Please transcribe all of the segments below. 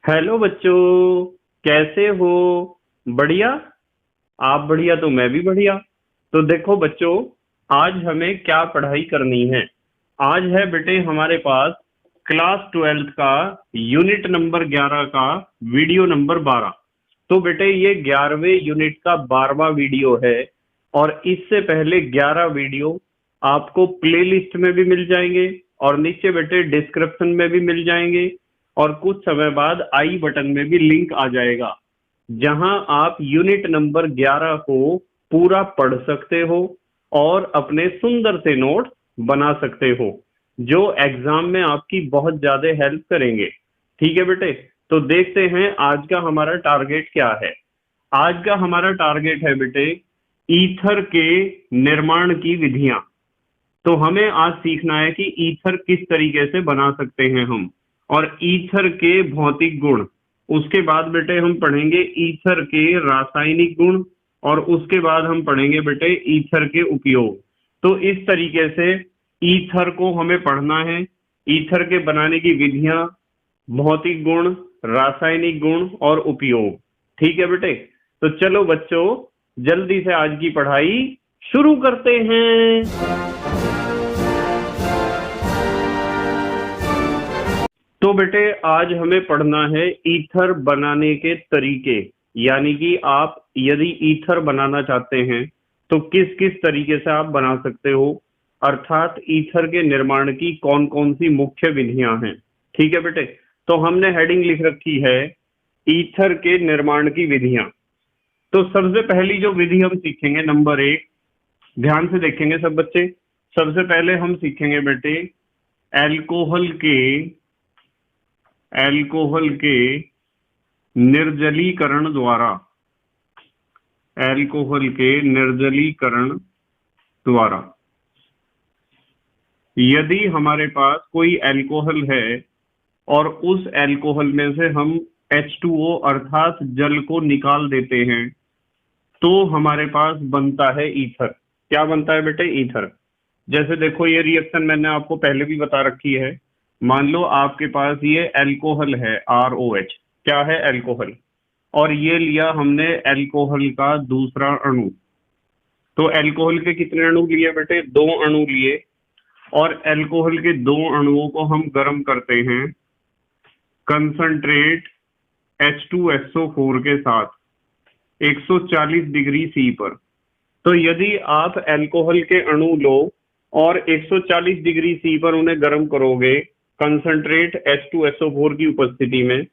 Hello बच्चों, कैसे हो? बढ़िया। आप बढ़िया तो मैं भी बढ़िया। तो देखो बच्चों, आज हमें क्या पढ़ाई करनी है। आज है बेटे हमारे पास क्लास 12th का यूनिट नंबर 11 का वीडियो नंबर 12। तो बेटे ये 11वें यूनिट का 12वां वीडियो है। और इससे पहले 11 वीडियो आपको प्लेलिस्ट में भी मिल जाएंगे और नीचे बेटे डिस्क्रिप्शन में भी मिल जाएंगे। और कुछ समय बाद आई बटन में भी लिंक आ जाएगा, जहां आप यूनिट नंबर 11 को पूरा पढ़ सकते हो और अपने सुंदर से नोट बना सकते हो, जो एग्जाम में आपकी बहुत ज्यादा हेल्प करेंगे। ठीक है बेटे, तो देखते हैं आज का हमारा टारगेट क्या है। आज का हमारा टारगेट है बेटे ईथर के निर्माण की विधियां। तो हमें आज सीखना है कि ईथर किस तरीके से बना सकते हैं हम, और ईथर के भौतिक गुण। उसके बाद बेटे हम पढ़ेंगे ईथर के रासायनिक गुण, और उसके बाद हम पढ़ेंगे बेटे ईथर के उपयोग। तो इस तरीके से ईथर को हमें पढ़ना है, ईथर के बनाने की विधियां, भौतिक गुण, रासायनिक गुण और उपयोग। ठीक है बेटे, तो चलो बच्चों, जल्दी से आज की पढ़ाई शुरू करते हैं। तो बेटे आज हमें पढ़ना है ईथर बनाने के तरीके। यानी कि आप यदि ईथर बनाना चाहते हैं तो किस किस तरीके से आप बना सकते हो, अर्थात ईथर के निर्माण की कौन कौन सी मुख्य विधियां हैं। ठीक है बेटे, तो हमने हेडिंग लिख रखी है ईथर के निर्माण की विधियां। तो सबसे पहली जो विधि हम सीखेंगे, नंबर 1, ध्यान से देखेंगे सब बच्चे। सबसे पहले हम सीखेंगे बेटे एल्कोहल के एल्कोहल के निर्जलीकरण द्वारा। एल्कोहल के निर्जलीकरण द्वारा। यदि हमारे पास कोई एल्कोहल है और उस एल्कोहल में से हम H2O अर्थात जल को निकाल देते हैं, तो हमारे पास बनता है ईथर। क्या बनता है बेटे? ईथर। जैसे देखो, ये रिएक्शन मैंने आपको पहले भी बता रखी है। मान लो आपके पास ये एल्कोहल है ROH। क्या है? एल्कोहल। और ये लिया हमने एल्कोहल का दूसरा अणु। तो एल्कोहल के कितने अणु लिए बेटे? 2 अणु लिए। और एल्कोहल के 2 अणुओं को हम गर्म करते हैं कंसंट्रेट H2SO4 के साथ 140 डिग्री सी पर। तो यदि आप अल्कोहल के अणु लो और 140 डिग्री सी पर उन्हें गर्म करोगे कंसंट्रेट H2SO4 की उपस्थिति में,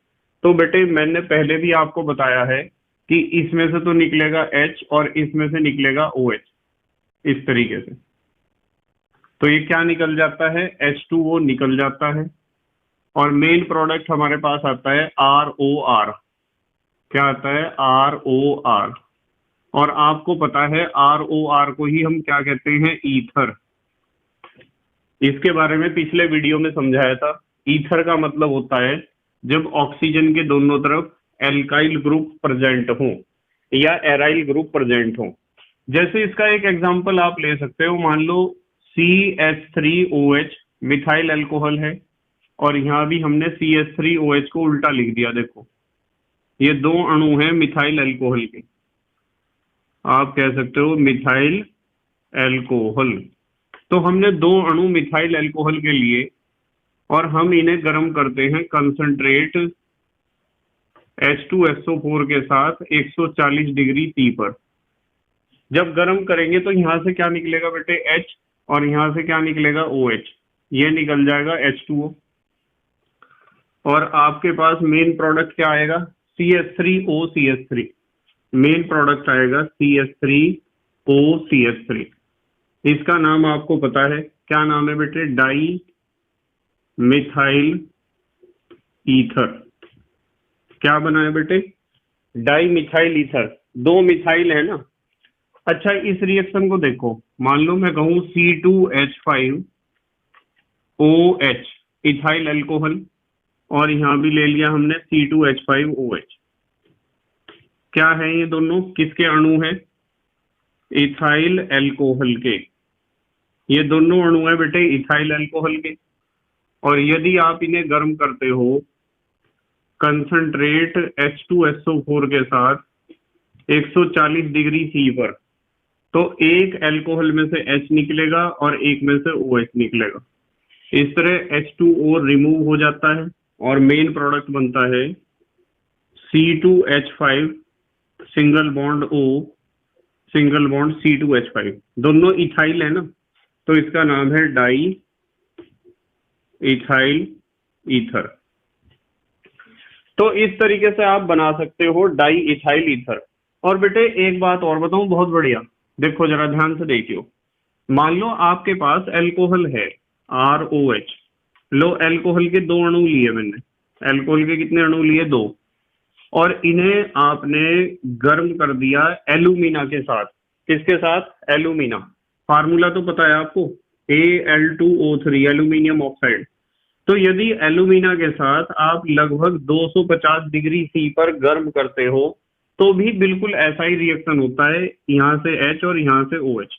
तो बेटे मैंने पहले भी आपको बताया है कि इसमें से तो निकलेगा H और इसमें से निकलेगा OH। इस तरीके से तो ये क्या निकल जाता है? H2O निकल जाता है। और मेन प्रोडक्ट हमारे पास आता है ROR। क्या आता है? ROR। और आपको पता है ROR को ही हम क्या कहते हैं? ईथर। इसके बारे में पिछले वीडियो में समझाया था। ईथर का मतलब होता है जब ऑक्सीजन के दोनों तरफ एल्काइल ग्रुप प्रेजेंट हो या एराइल ग्रुप प्रेजेंट हो। जैसे इसका एक एग्जांपल आप ले सकते हो। मान लो CH3OH मिथाइल अल्कोहल है, और यहाँ भी हमने CH3OH को उल्टा लिख दिया। देखो, ये 2 अणु हैं मिथाइल अल्कोहल के। आप कह सकते हो मिथाइल अल्कोहल। तो हमने 2 अणु मिथाइल अल्कोहल के लिए, और हम इन्हें गर्म करते हैं कंसंट्रेट H2SO4 के साथ 140 डिग्री सी पर। जब गर्म करेंगे तो यहां से क्या निकलेगा बेटे? H। और यहां से क्या निकलेगा? OH। ये निकल जाएगा H2O। और आपके पास मेन प्रोडक्ट क्या आएगा? CH3OCH3। मेन प्रोडक्ट आएगा CH3OCH3। इसका नाम आपको पता है, क्या नाम है बेटे? Die methyl ether. क्या बना है बेटे? Die methyl ether. 2 मिथाइल है ना। अच्छा, इस रिएक्शन को देखो। मान लो मैं कहूं C2H5OH इथाइल अल्कोहल, और यहां भी ले लिया हमने C2H5OH। क्या है ये दोनों? किसके अणु हैं? इथाइल अल्कोहल के। ये दोनों अणु है बेटे इथाइल अल्कोहल के। और यदि आप इन्हें गर्म करते हो कंसंट्रेट H2SO4 के साथ 140 डिग्री सी पर, तो एक अल्कोहल में से H निकलेगा और एक में से OH निकलेगा। इस तरह H2O रिमूव हो जाता है और मेन प्रोडक्ट बनता है C2H5 single bond O single bond C2H5। दोनों इथाइल है ना, तो इसका नाम है डाई इथाइल ईथर। तो इस तरीके से आप बना सकते हो डाई इथाइल ईथर। और बेटे एक बात और बताऊं, बहुत बढ़िया, देखो जरा ध्यान से देखियो। मान लो आपके पास अल्कोहल है ROH, लो अल्कोहल के 2 अणु लिए मैंने, अल्कोहल के कितने अणु लिए? 2, और इन्हें आपने गर्म कर दिया एल्यूमिना के साथ। किसके साथ? एल्यूमिना। फार्मूला तो पता है आपको, Al2O3 एल्यूमिनियम ऑक्साइड। तो यदि एल्यूमिना के साथ आप लगभग 250 डिग्री सी पर गर्म करते हो तो भी बिल्कुल ऐसा ही रिएक्शन होता है, यहां से H और यहां से OH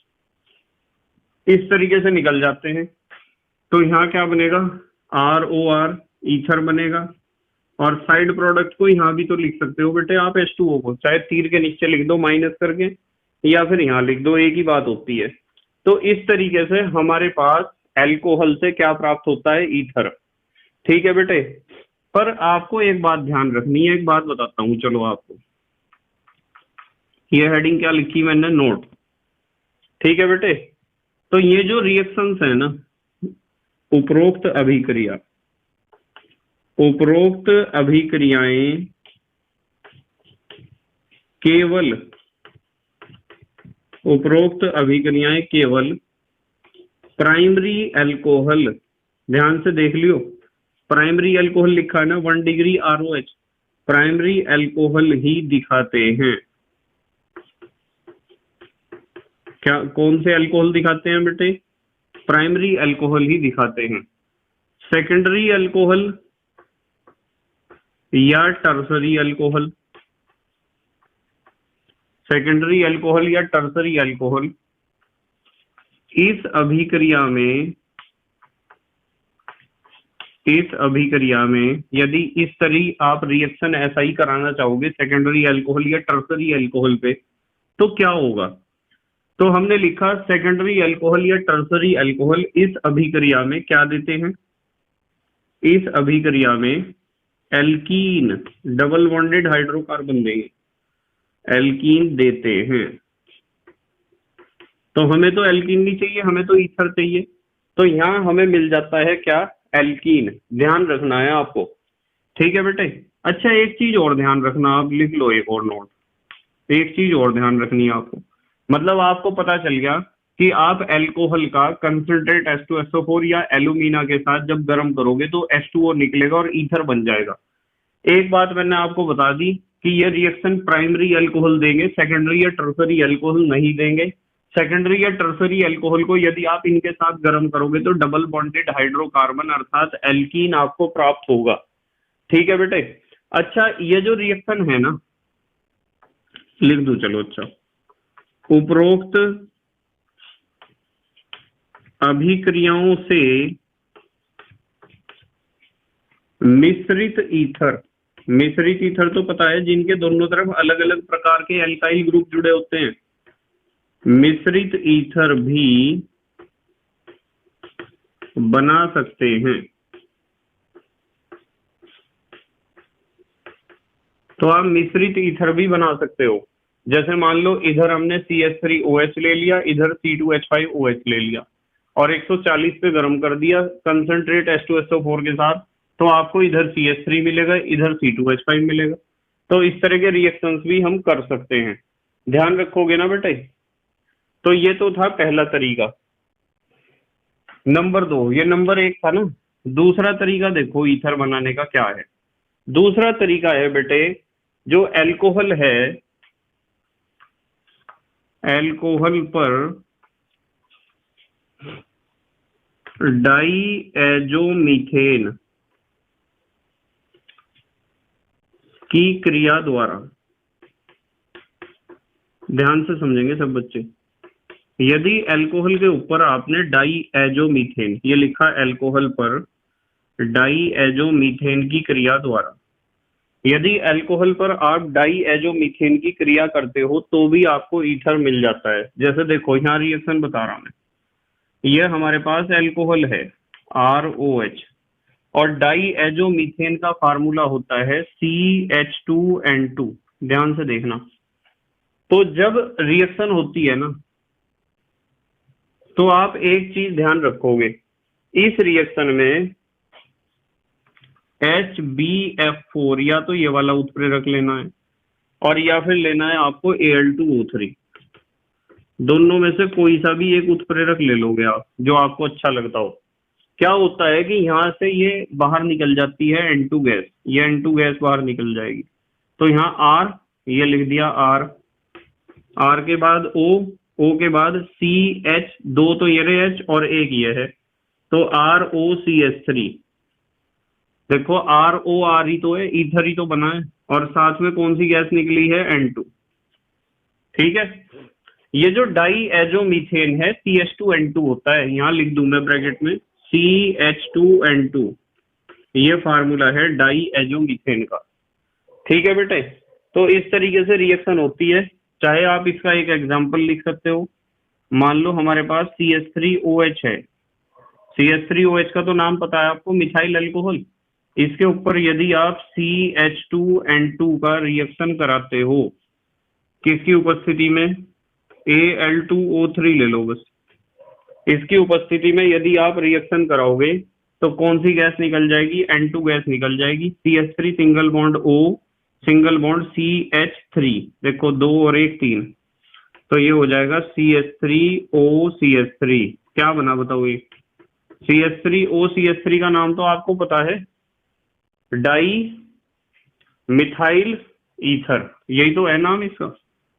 इस तरीके से निकल जाते हैं। तो यहाँ क्या बनेगा? ROR ईथर बनेगा। और साइड प्रोडक्ट को यहाँ भी तो लिख सकते हो बेटे आप H2O को, चाहे तीर के नीचे लिख दो माइनस करके, या फिर यहाँ लिख दो, एक ही बात होती है। तो इस तरीके से हमारे पास अल्कोहल से क्या प्राप्त होता है? ईथर। ठीक है बेटे, पर आपको एक बात ध्यान रखनी है, एक बात बताता हूं चलो आपको। ये हेडिंग क्या लिखी मैंने? नोट। ठीक है बेटे, तो ये जो रिएक्शंस है ना, उपरोक्त अभिक्रिया, उपरोक्त अभिक्रियाएं केवल, उपरोक्त अभिक्रियाएं केवल प्राइमरी अल्कोहल, ध्यान से देख लियो, प्राइमरी अल्कोहल लिखा है ना 1 डिग्री ROH, प्राइमरी अल्कोहल ही दिखाते हैं। क्या कौन से अल्कोहल दिखाते हैं बेटे? प्राइमरी अल्कोहल ही दिखाते हैं। सेकेंडरी अल्कोहल या टर्सरी अल्कोहल, सेकेंडरी अल्कोहल या टर्सरी अल्कोहल, इस अभिक्रिया में, इस अभिक्रिया में यदि इस तरह आप रिएक्शन ऐसा ही कराना चाहोगे सेकेंडरी अल्कोहल या टर्सरी अल्कोहल पे, तो क्या होगा? तो हमने लिखा सेकेंडरी अल्कोहल या टर्सरी अल्कोहल इस अभिक्रिया में क्या देते हैं? इस अभिक्रिया में एल्कीन, डबल बॉन्डेड हाइड्रोकार्बन देंगे, एल्कीन देते हैं। तो हमें तो एल्कीन नहीं चाहिए, हमें तो ईथर चाहिए। तो यहां हमें मिल जाता है क्या? एल्कीन। ध्यान रखना है आपको। ठीक है बेटे। अच्छा एक चीज और ध्यान रखना, आप लिख लो एक और नोट, एक चीज और ध्यान रखनी है आपको। मतलब आपको पता चल गया कि आप अल्कोहल का कंसंट्रेट H2SO4 या एल्यूमिना के साथ जब गर्म करोगे तो H2O निकलेगा और ईथर बन जाएगा। एक बात मैंने आपको बता दी कि ये रिएक्शन प्राइमरी अल्कोहल देंगे, सेकेंडरी या टर्सरी अल्कोहल नहीं देंगे। सेकेंडरी या टर्सरी अल्कोहल को यदि आप इनके साथ गर्म करोगे तो डबल बॉन्डेड हाइड्रोकार्बन अर्थात एल्कीन आपको प्राप्त होगा। ठीक है बेटे। अच्छा ये जो रिएक्शन है ना, लिख दूं चलो। अच्छा, उपरोक्त अभिक्रियाओं से मिश्रित ईथर, मिश्रित ईथर तो पता है जिनके दोनों तरफ अलग अलग प्रकार के एल्काइल ग्रुप जुड़े होते हैं, मिश्रित ईथर भी बना सकते हैं। तो आप मिश्रित ईथर भी बना सकते हो। जैसे मान लो इधर हमने CH3OH ले लिया, इधर C2H5OH ले लिया और 140 पे गर्म कर दिया कंसंट्रेट H2SO4 के साथ, तो आपको इधर CH3 मिलेगा, इधर C2H5 मिलेगा। तो इस तरह के रिएक्शंस भी हम कर सकते हैं। ध्यान रखोगे ना बेटे। तो ये तो था पहला तरीका। नंबर 2, ये नंबर 1 था ना। दूसरा तरीका देखो ईथर बनाने का क्या है। दूसरा तरीका है बेटे, जो अल्कोहल है, अल्कोहल पर डाईएजोमीथेन की क्रिया द्वारा, ध्यान से समझेंगे सब बच्चे। यदि अल्कोहल के ऊपर आपने डाईएजोमीथेन, ये लिखा अल्कोहल पर डाईएजोमीथेन की क्रिया द्वारा, यदि अल्कोहल पर आप डाई एजोमीथेन की क्रिया करते हो तो भी आपको ईथर मिल जाता है। जैसे देखो यहाँ रिएक्शन बता रहा मैं, ये हमारे पास अल्कोहल है ROH, और डाई एजोमीथेन का फार्मूला होता है CH2N2। ध्यान से देखना। तो जब रिएक्शन होती है ना, तो आप एक चीज ध्यान रखोगे, इस रिएक्शन में HbF4 या तो ये वाला उत्प्रेरक लेना है, और या फिर लेना है आपको Al2O3। दोनों में से कोई सा भी एक उत्प्रेरक ले लोगे आप, जो आपको अच्छा लगता हो। क्या होता है कि यहाँ से ये बाहर निकल जाती है N2 गैस, ये N2 गैस बाहर निकल जाएगी। तो यहाँ R, ये लिख दिया R के बाद O के बाद CH, दो तो ये रहे H और एक ये है, तो ROCH3। देखो ROR ही तो है, ईथर ही तो बना है, और साथ में कौन सी गैस निकली है? N2। ठीक है, ये जो डाई एजोमीथेन है CH2N2 होता है, यहां लिख दूं मैं ब्रैकेट में CH2N2, ये फार्मूला है डाई एजोमीथेन का। ठीक है बेटे, तो इस तरीके से रिएक्शन होती है। चाहे आप इसका एक एग्जांपल लिख सकते हो। मान लो हमारे पास CH3OH है, CH3OH का तो नाम पता है आपको, मिथाइल अल्कोहल। इसके ऊपर यदि आप CH2N2 का रिएक्शन कराते हो, किसकी उपस्थिति में? Al2O3 ले लो बस। इसकी उपस्थिति में यदि आप रिएक्शन कराओगे तो कौन सी गैस निकल जाएगी? N2 गैस निकल जाएगी। CH3 single bond O, single bond CH3, देखो 2 और 1 3, तो ये हो जाएगा CH3OCH3। क्या बना बताओ ये? CH3OCH3 का नाम तो आपको पता है, डाई मिथाइल ईथर, यही तो है नाम इसका।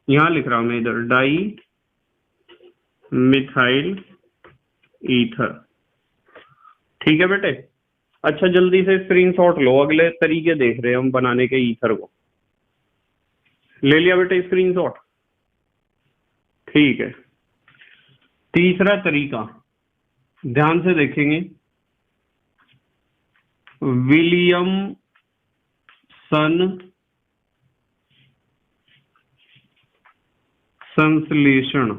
यहां लिख रहा हूं मैं इधर, डाई मिथाइल ईथर। ठीक है बेटे, अच्छा जल्दी से स्क्रीनशॉट लो, अगले तरीके देख रहे हैं हम बनाने के ईथर को। ले लिया बेटे स्क्रीनशॉट? ठीक है, तीसरा तरीका ध्यान से देखेंगे, विलियमसन संश्लेषण।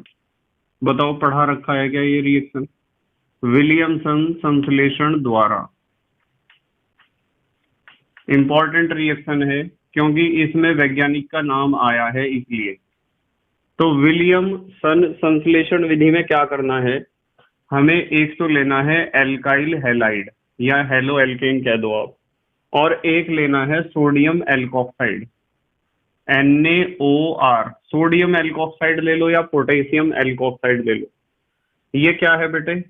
बताओ पढ़ा रखा है क्या ये रिएक्शन? विलियमसन संश्लेषण द्वारा। इंपॉर्टेंट रिएक्शन है क्योंकि इसमें वैज्ञानिक का नाम आया है इसलिए। तो विलियमसन संश्लेषण विधि में क्या करना है, हमें एक तो लेना है एल्काइल हैलाइड या हेलो एल्केन कह दो आप, और एक लेना है sodium alkoxide NaOR। Sodium alkoxide ले लो या पोटेशियम एल्कोक्साइड ले लो। ये क्या है बेटे?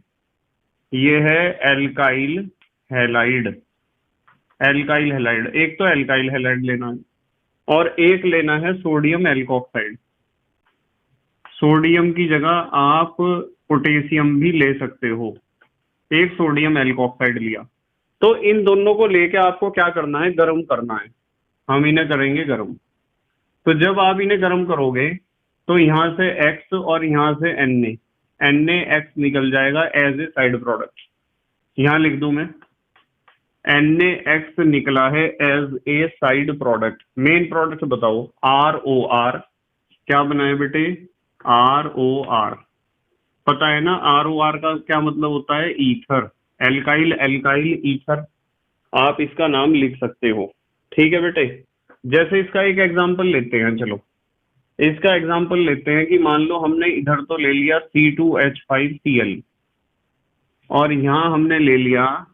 ये है एल्काइल हैलाइड। एल्काइल हैलाइड, एक तो एल्काइल हैलाइड लेना है और एक लेना है सोडियम एल्कोक्साइड। सोडियम की जगह आप पोटेशियम भी ले सकते हो। एक सोडियम एल्कोक्साइड लिया, तो इन दोनों को लेके आपको क्या करना है? गर्म करना है। हम इन्हें करेंगे गर्म। तो जब आप इन्हें गर्म करोगे तो यहां से X और यहां से NaX निकल जाएगा एज ए साइड प्रोडक्ट। यहां लिख दूं मैं, NaX निकला है as a side product. Main product बताओ, ROR। क्या बना है बेटे? ROR। पता है ना ROR का क्या मतलब होता है? ईथर, एल्काइल एल्काइल ईथर, आप इसका नाम लिख सकते हो। ठीक है बेटे, जैसे इसका एक एग्जांपल लेते हैं। चलो इसका एग्जांपल लेते हैं कि मान लो हमने इधर तो ले लिया C2H5Cl और यहां हमने ले लिया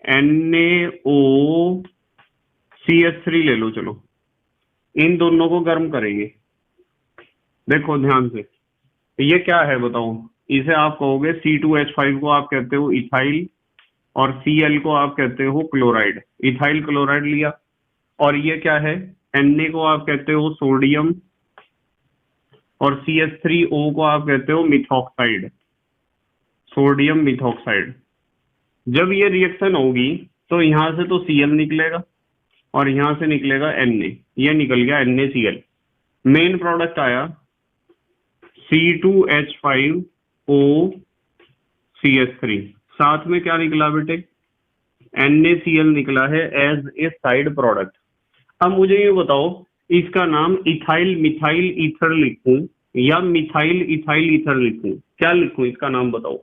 NaOCH3 ले लो। चलो इन दोनों को गर्म करेंगे। देखो ध्यान से, ये क्या है बताओ? इसे आप कहोगे C2H5 को आप कहते हो इथाइल और Cl को आप कहते हो क्लोराइड। इथाइल क्लोराइड लिया, और ये क्या है? Na को आप कहते हो सोडियम और CH3O को आप कहते हो मिथॉक्साइड, सोडियम मिथॉक्साइड। जब ये रिएक्शन होगी तो यहां से तो Cl निकलेगा और यहां से निकलेगा Na, ये निकल गया NaCl। मेन प्रोडक्ट आया C2H5OCH3, साथ में क्या निकला बेटे? NaCl निकला है एज ए साइड प्रोडक्ट। अब मुझे ये बताओ, इसका नाम इथाइल मिथाइल ईथर लिखूं या मिथाइल इथाइल ईथर लिखूं, क्या लिखूं इसका नाम बताओ।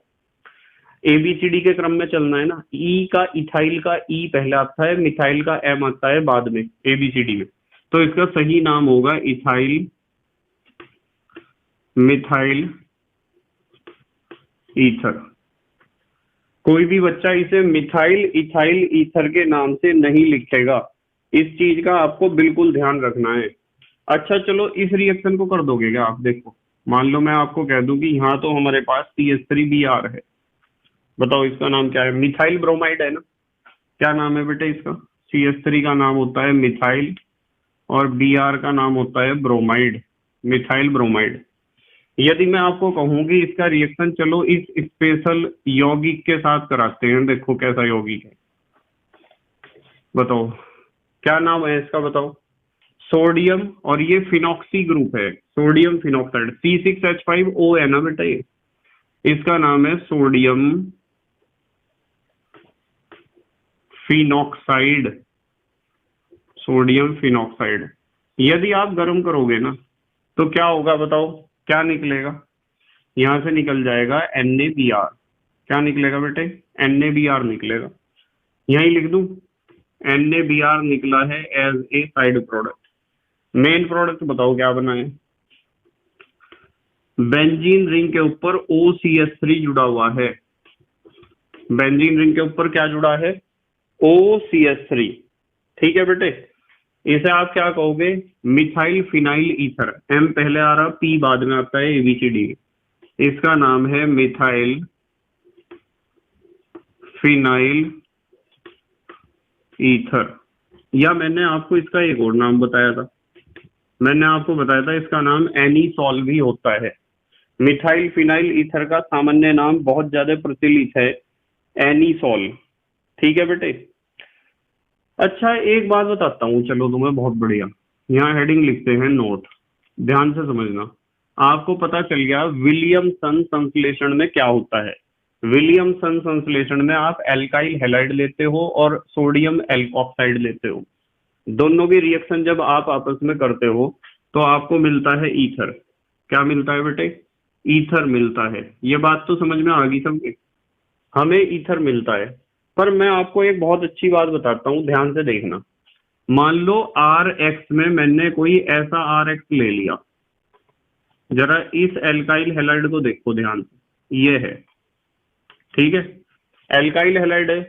एबीसीडी के क्रम में चलना है ना। ई का, इथाइल का ई पहले आता है, मिथाइल का एम आता है बाद में एबीसीडी में। तो इसका सही नाम होगा इथाइल मिथाइल ईथर। कोई भी बच्चा इसे मिथाइल इथाइल ईथर के नाम से नहीं लिखेगा, इस चीज का आपको बिल्कुल ध्यान रखना है। अच्छा चलो, इस रिएक्शन को कर दोगे क्या आप। देखो मान लो मैं आपको कह दूं कि यहाँ तो हमारे पास CH3Br है, बताओ इसका नाम क्या है। मिथाइल ब्रोमाइड है ना। क्या नाम है बेटे इसका। CH3 का नाम होता है मिथाइल और Br का नाम होता है ब्रोमाइड, मिथाइल ब्रोमाइड। यदि मैं आपको कहूं कि इसका रिएक्शन चलो इस स्पेशल यौगिक के साथ कराते हैं, देखो कैसा यौगिक है, बताओ क्या नाम है इसका बताओ। सोडियम, और ये फिनॉक्सी ग्रुप है, सोडियम फिनॉक्साइड, C6H5O है ना बेटा ये। इसका नाम है सोडियम फिनॉक्साइड, सोडियम फिनॉक्साइड। यदि आप गर्म करोगे ना तो क्या होगा बताओ, क्या निकलेगा। यहां से निकल जाएगा NaBr। क्या निकलेगा बेटे, NaBr निकलेगा। यहीं लिख दूं, NaBr निकला है as a side product. Main product बताओ क्या बना है। बेंजीन रिंग के ऊपर OCH3 जुड़ा हुआ है। बेंजीन रिंग के ऊपर क्या जुड़ा है, OCH3। ठीक है बेटे, इसे आप क्या कहोगे, मिथाइल फिनाइल ईथर। M पहले आ रहा, P बाद में आता है ABCD। इसका नाम है मिथाइल फिनाइल ईथर। या मैंने आपको इसका एक और नाम बताया था, मैंने आपको बताया था इसका नाम एनीसॉल भी होता है। मिथाइल फिनाइल ईथर का सामान्य नाम बहुत ज्यादा प्रचलित है, एनीसॉल। ठीक है बेटे। अच्छा एक बात बताता हूँ चलो तुम्हें, बहुत बढ़िया। यहाँ हेडिंग लिखते हैं नोट, ध्यान से समझना। आपको पता चल गया विलियमसन संश्लेषण में क्या होता है। विलियमसन संश्लेषण में आप एल्काइल हैलाइड लेते हो और सोडियम एल्कोक्साइड लेते हो। दोनों की रिएक्शन जब आप आपस में करते हो तो आपको मिलता है ईथर। क्या मिलता है बेटे, ईथर मिलता है। ये बात तो समझ में आ गई सबके, हमें ईथर मिलता है। पर मैं आपको एक बहुत अच्छी बात बताता हूँ, ध्यान से देखना। मान लो RX में मैंने कोई ऐसा RX ले लिया, जरा इस एल्काइल हैलाइड को देखो ध्यान से, ये है, ठीक है, एल्काइल हैलाइड है।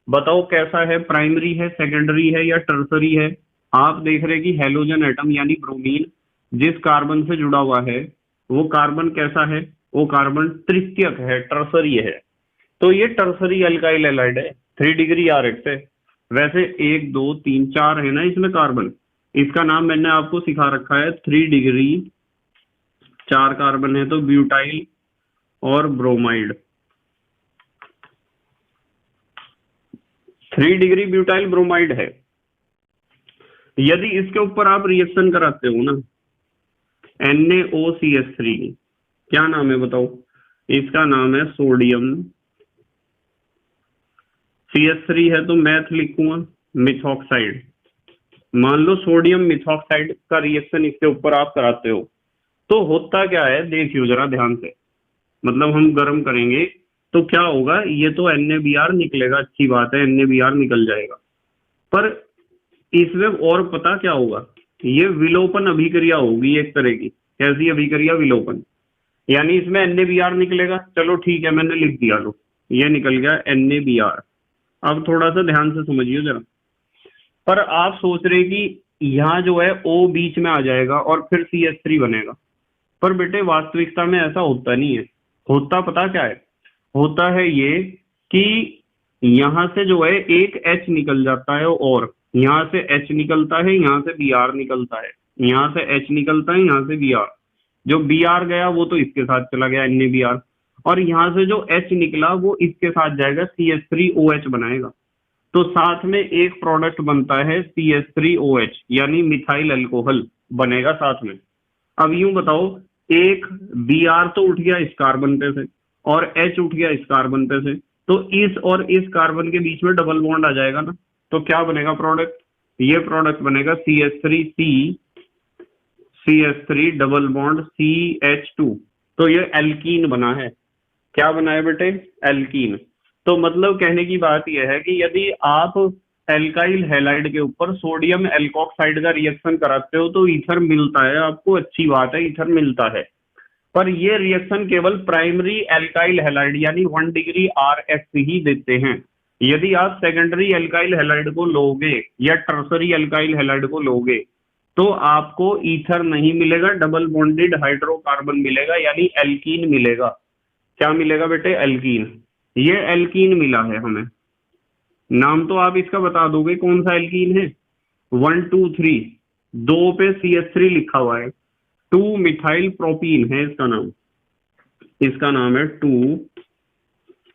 बताओ कैसा है, प्राइमरी है, सेकेंडरी है या टर्सरी है। आप देख रहे कि हेलोजन एटम यानी ब्रोमीन जिस कार्बन से जुड़ा हुआ है वो कार्बन कैसा है, वो कार्बन तृतीयक है, टर्सरी है। तो ये टर्सरी एल्काइल हैलाइड है, 3 डिग्री RX है। वैसे 1 2 3 4 है ना इसमें कार्बन, इसका नाम मैंने आपको सिखा रखा है 3 डिग्री 4 कार्बन है तो ब्यूटाइल और ब्रोमाइड। 3 डिग्री ब्यूटाइल ब्रोमाइड है। यदि इसके ऊपर आप रिएक्शन कराते हो ना, NaOCH3, क्या नाम है बताओ, इसका नाम है सोडियम, CH3 है तो मैथ लिखूंगा, मिथॉक्साइड। मान लो सोडियम मिथॉक्साइड का रिएक्शन इसके ऊपर आप कराते हो तो होता क्या है, देखियो जरा ध्यान से। मतलब हम गर्म करेंगे तो क्या होगा, ये तो NaBr निकलेगा, अच्छी बात है, NaBr निकल जाएगा। पर इसमें और पता क्या होगा, ये विलोपन अभिक्रिया होगी एक तरह की। कैसी अभिक्रिया, विलोपन। यानी इसमें NaBr निकलेगा, चलो ठीक है मैंने लिख दिया, लो ये निकल गया NaBr। अब थोड़ा सा ध्यान से समझिए जरा। पर आप सोच रहे कि यहाँ जो है O बीच में आ जाएगा और फिर CH3 बनेगा, पर बेटे वास्तविकता में ऐसा होता नहीं है। होता पता क्या है, होता है ये कि यहाँ से जो है एक H निकल जाता है और यहाँ से H निकलता है, यहाँ से Br निकलता है, यहाँ से H निकलता है, यहाँ से Br। जो Br गया वो तो इसके साथ चला गया NaBr, और यहाँ से जो H निकला वो इसके साथ जाएगा, CH3OH बनाएगा। तो साथ में एक प्रोडक्ट बनता है CH3OH, यानी मिथाइल अल्कोहल बनेगा साथ में। अब यूं बताओ, एक Br तो उठ गया इस कार्बन पे से और H उठ गया इस कार्बन पे से, तो इस और इस कार्बन के बीच में डबल बॉन्ड आ जाएगा ना, तो क्या बनेगा प्रोडक्ट, ये प्रोडक्ट बनेगा CH3 डबल बॉन्ड CH2। तो ये एल्कीन बना है। क्या बना है बेटे? एल्कीन। तो मतलब कहने की बात यह है कि यदि आप एल्काइल हैलाइड के ऊपर सोडियम एल्कोक्साइड का रिएक्शन कराते हो तो ईथर मिलता है आपको, अच्छी बात है, ईथर मिलता है। पर ये रिएक्शन केवल प्राइमरी एल्काइल हैलाइड यानी 1 डिग्री RX ही देते हैं। यदि आप सेकेंडरी एल्काइल हैलाइड को लोगे या टर्सरी एल्काइल हैलाइड को लोगे तो आपको ईथर नहीं मिलेगा, डबल बॉन्डेड हाइड्रोकार्बन मिलेगा यानी एल्कीन मिलेगा। क्या मिलेगा बेटे? एल्कीन। ये एल्कीन मिला है हमें। नाम तो आप इसका बता दोगे कौन सा एल्कीन है। 1 2 3, 2 पे CH3 लिखा हुआ है, 2 मिथाइल प्रोपीन है इसका नाम। इसका नाम है 2,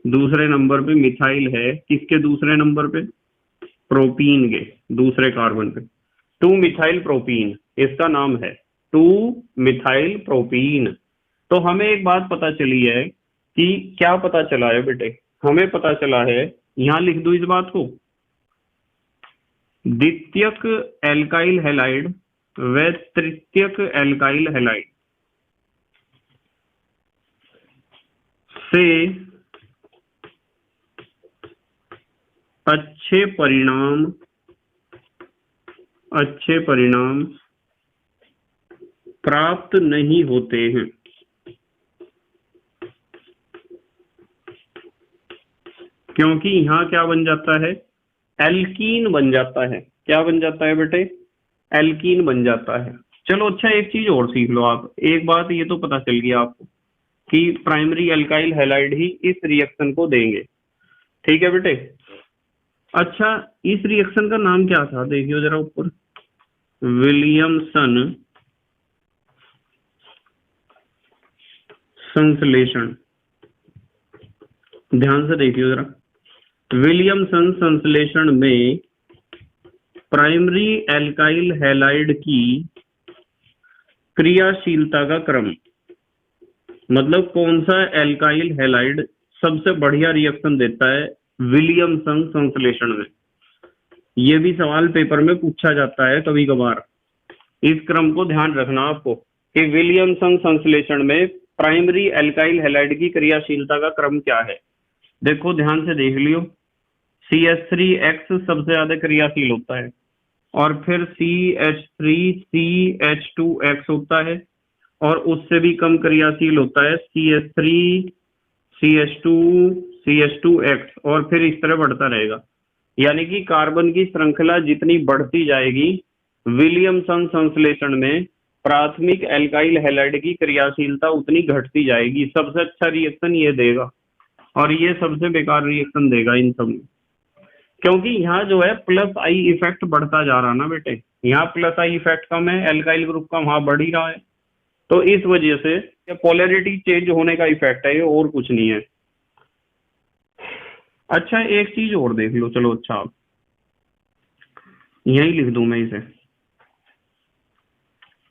दूसरे नंबर पे मिथाइल है, किसके दूसरे नंबर पे? प्रोपीन के दूसरे कार्बन पे 2 मिथाइल प्रोपीन इसका नाम है, 2 मिथाइल प्रोपीन। तो हमें एक बात पता चली है कि क्या पता चला है बेटे? हमें पता चला है, यहां लिख दो इस बात को, द्वितीयक एल्काइल हैलाइड व तृतीयक एल्काइल हैलाइड से अच्छे परिणाम प्राप्त नहीं होते हैं। क्योंकि यहां क्या बन जाता है? एल्कीन बन जाता है। क्या बन जाता है बेटे? एल्कीन बन जाता है। चलो अच्छा, एक चीज और सीख लो आप। एक बात ये तो पता चल गया आपको कि प्राइमरी एल्काइल हैलाइड ही इस रिएक्शन को देंगे। ठीक है बेटे। अच्छा, इस रिएक्शन का नाम क्या था? देखियो जरा ऊपर, विलियमसन संश्लेषण। ध्यान से देखियो जरा, विलियमसन संश्लेषण में प्राइमरी एल्काइल हैलाइड की क्रियाशीलता का क्रम, मतलब कौन सा एल्काइल हैलाइड सबसे बढ़िया रिएक्शन देता है विलियमसन संश्लेषण में। यह भी सवाल पेपर में पूछा जाता है कभी कभार। इस क्रम को ध्यान रखना आपको कि विलियमसन संश्लेषण में प्राइमरी एल्काइल हैलाइड की क्रियाशीलता का क्रम क्या है। देखो ध्यान से देख लियो, CH3X सबसे ज्यादा क्रियाशील होता है और फिर CH3 CH2X होता है और उससे भी कम क्रियाशील होता है CH3 CH2 CH2X और फिर इस तरह बढ़ता रहेगा। यानी कि कार्बन की श्रृंखला जितनी बढ़ती जाएगी विलियमसन संश्लेषण में प्राथमिक एल्काइल हैलाइड की क्रियाशीलता उतनी घटती जाएगी। सबसे अच्छा रिएक्शन ये देगा और ये सबसे बेकार रिएक्शन देगा इन सब में, क्योंकि यहाँ जो है प्लस आई इफेक्ट बढ़ता जा रहा ना बेटे। यहाँ प्लस आई इफेक्ट कम है, एल्काइल ग्रुप का वहां बढ़ ही रहा है, तो इस वजह से पोलैरिटी चेंज होने का इफेक्ट है ये, और कुछ नहीं है। अच्छा, एक चीज और देख लो। चलो अच्छा, आप यही लिख दूं मैं इसे,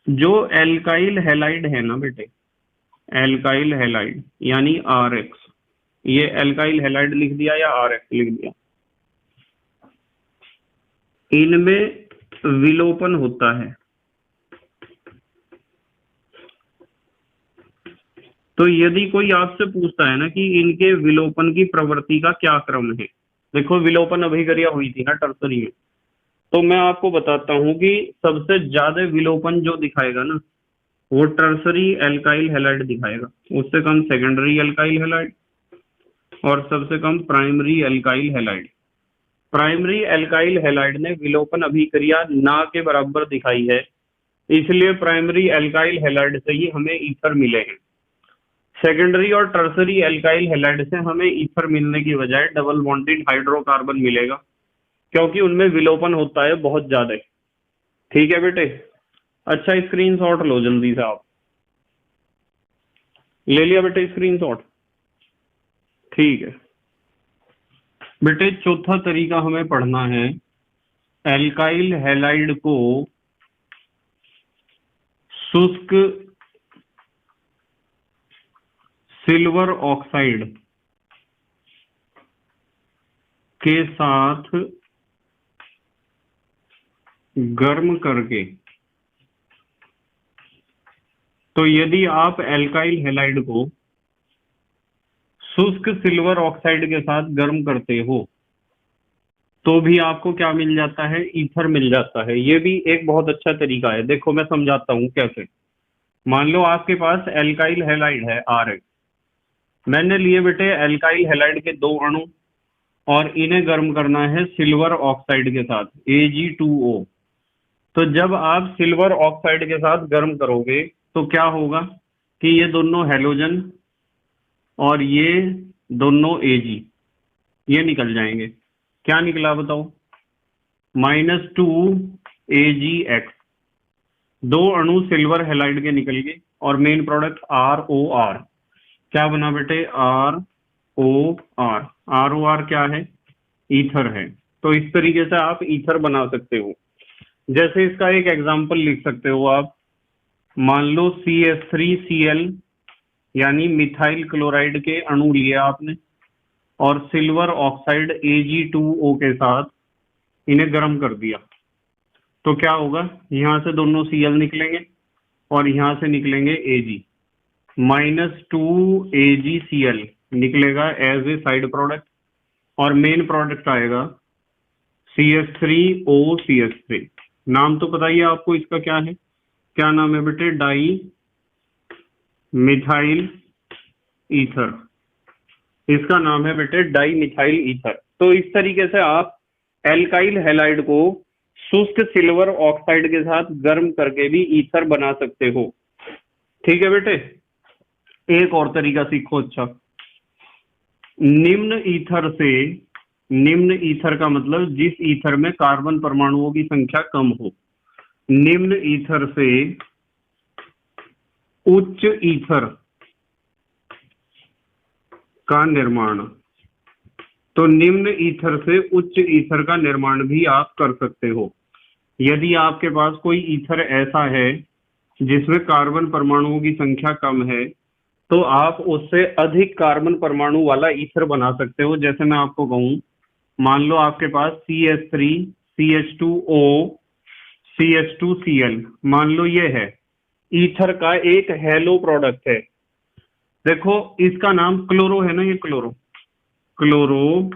जो एल्काइल हैलाइड है ना बेटे, एल्काइल हैलाइड यानी RX, ये एल्काइल हैलाइड लिख दिया या RX लिख दिया, इनमें विलोपन होता है। तो यदि कोई आपसे पूछता है ना कि इनके विलोपन की प्रवृत्ति का क्या क्रम है, देखो विलोपन अभिक्रिया हुई थी ना टर्सरी में, तो मैं आपको बताता हूं कि सबसे ज्यादा विलोपन जो दिखाएगा ना वो टर्सरी एल्काइल हैलाइड दिखाएगा, उससे कम सेकेंडरी एल्काइल हैलाइड और सबसे कम primary alkyl halide. Primary alkyl halide ने विलोपन अभिक्रिया ना के बराबर दिखाई है, इसलिए प्राइमरी एल्काइल हैलाइड से ही हमें ईथर मिले हैं। सेकेंडरी और टर्सरी एल्काइल हैलाइड से हमें ईथर मिलने की बजाय डबल बॉन्डेड हाइड्रोकार्बन मिलेगा, क्योंकि उनमें विलोपन होता है बहुत ज्यादा। ठीक है बेटे। अच्छा, स्क्रीनशॉट लो जल्दी से आप। ले लिया बेटे स्क्रीनशॉट? ठीक है बेटे, चौथा तरीका हमें पढ़ना है, एल्काइल हैलाइड को शुष्क सिल्वर ऑक्साइड के साथ गर्म करके, तो यदि आप एल्काइल हैलाइड को शुष्क सिल्वर ऑक्साइड के साथ गर्म करते हो तो भी आपको क्या मिल जाता है? ईथर मिल जाता है। ये भी एक बहुत अच्छा तरीका है। देखो मैं समझाता हूँ कैसे। मान लो आपके पास एल्काइल हैलाइड है आर, मैंने लिए बेटे एल्काइल हैलाइड के दो अणु और इन्हें गर्म करना है सिल्वर ऑक्साइड के साथ Ag2O। तो जब आप सिल्वर ऑक्साइड के साथ गर्म करोगे तो क्या होगा कि ये दोनों हैलोजन और ये दोनों Ag ये निकल जाएंगे। क्या निकला बताओ? -2 AgX। दो अणु सिल्वर हैलाइड के निकल गए और मेन प्रोडक्ट ROR। क्या बना बेटे? ROR। ROR क्या है? ईथर है। तो इस तरीके से आप ईथर बना सकते हो। जैसे इसका एक एग्जांपल लिख सकते हो आप। मान लो CH3Cl यानी मिथाइल क्लोराइड के अणु लिए आपने और सिल्वर ऑक्साइड Ag2O के साथ इन्हें गर्म कर दिया तो क्या होगा? यहां से दोनों Cl निकलेंगे और यहां से निकलेंगे Ag। -2 AgCl निकलेगा एज ए साइड प्रोडक्ट और मेन प्रोडक्ट आएगा CH3OCH3। नाम तो पता ही है आपको इसका क्या है? क्या नाम है बेटे? Die methyl ether. इसका नाम है बेटे डाई मिथाइल ईथर। तो इस तरीके से आप एल्काइल हैलाइड को शुष्क सिल्वर ऑक्साइड के साथ गर्म करके भी ईथर बना सकते हो। ठीक है बेटे। एक और तरीका सीखो। अच्छा, निम्न ईथर से, निम्न ईथर का मतलब जिस ईथर में कार्बन परमाणुओं की संख्या कम हो, निम्न ईथर से उच्च ईथर का निर्माण। तो निम्न ईथर से उच्च ईथर का निर्माण भी आप कर सकते हो। यदि आपके पास कोई ईथर ऐसा है जिसमें कार्बन परमाणुओं की संख्या कम है तो आप उससे अधिक कार्बन परमाणु वाला ईथर बना सकते हो। जैसे मैं आपको कहूं, मान लो आपके पास CH3 CH2O CH2Cl, मान लो ये है ईथर का एक हेलो प्रोडक्ट है। देखो इसका नाम क्लोरो है ना, ये क्लोरो, क्लोरो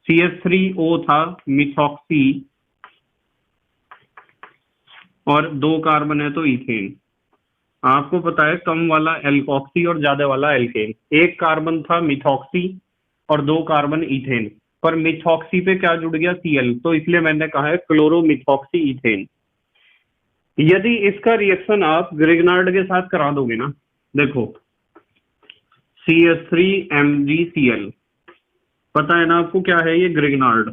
CH3O था मिथॉक्सी और दो कार्बन है तो इथेन। आपको पता है कम वाला एल्कोक्सी और ज्यादा वाला एल्केन। एक कार्बन था मिथॉक्सी और दो कार्बन इथेन, पर मिथॉक्सी पे क्या जुड़ गया? Cl, तो इसलिए मैंने कहा है क्लोरो मिथॉक्सी इथेन। यदि इसका रिएक्शन आप ग्रिग्नार्ड के साथ करा दोगे ना, देखो CH3MgCl, पता है ना आपको क्या है ये? ग्रिग्नार्ड,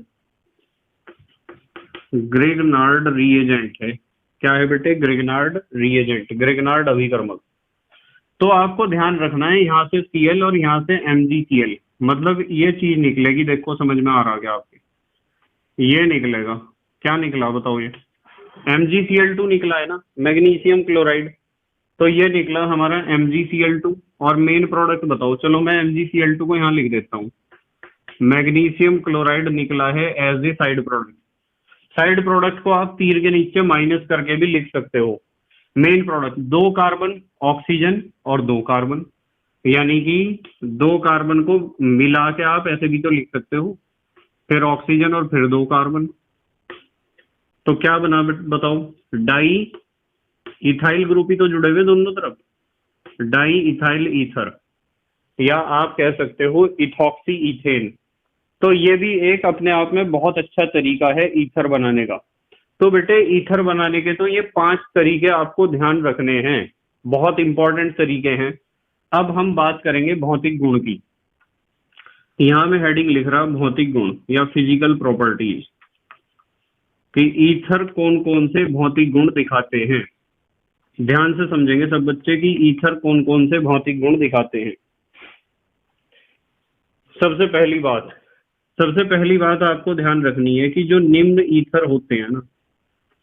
ग्रिग्नार्ड रिएजेंट है। क्या है बेटे? ग्रिग्नार्ड रिएजेंट, ग्रिग्नार्ड अभिकर्मक। तो आपको ध्यान रखना है यहाँ से Cl और यहाँ से MgCl, मतलब ये चीज निकलेगी। देखो समझ में आ रहा क्या आपके? ये निकलेगा, क्या निकला बताओ? ये MgCl2 निकला है ना, मैग्नीशियम क्लोराइड। तो ये निकला हमारा MgCl2 और मेन प्रोडक्ट बताओ। चलो मैं MgCl2 को यहाँ लिख देता हूँ। मैग्नीशियम क्लोराइड निकला है as a side product. Side product को आप तीर के नीचे माइनस करके भी लिख सकते हो। मेन प्रोडक्ट दो कार्बन ऑक्सीजन और दो कार्बन, यानी कि दो कार्बन को मिला के आप ऐसे भी तो लिख सकते हो, फिर ऑक्सीजन और फिर दो कार्बन। तो क्या बना बताओ? डाई इथाइल ग्रुप ही तो जुड़े हुए दोनों तरफ, डाई इथाइल ईथर, या आप कह सकते हो इथॉक्सी इथेन। तो ये भी एक अपने आप में बहुत अच्छा तरीका है ईथर बनाने का। तो बेटे ईथर बनाने के तो ये 5 तरीके आपको ध्यान रखने हैं, बहुत इंपॉर्टेंट तरीके हैं। अब हम बात करेंगे भौतिक गुण की। यहां में हेडिंग लिख रहा भौतिक गुण या फिजिकल प्रॉपर्टीज, कि ईथर कौन कौन से भौतिक गुण दिखाते हैं। ध्यान से समझेंगे सब बच्चे कि ईथर कौन कौन से भौतिक गुण दिखाते हैं। सबसे पहली बात आपको ध्यान रखनी है कि जो निम्न ईथर होते हैं ना,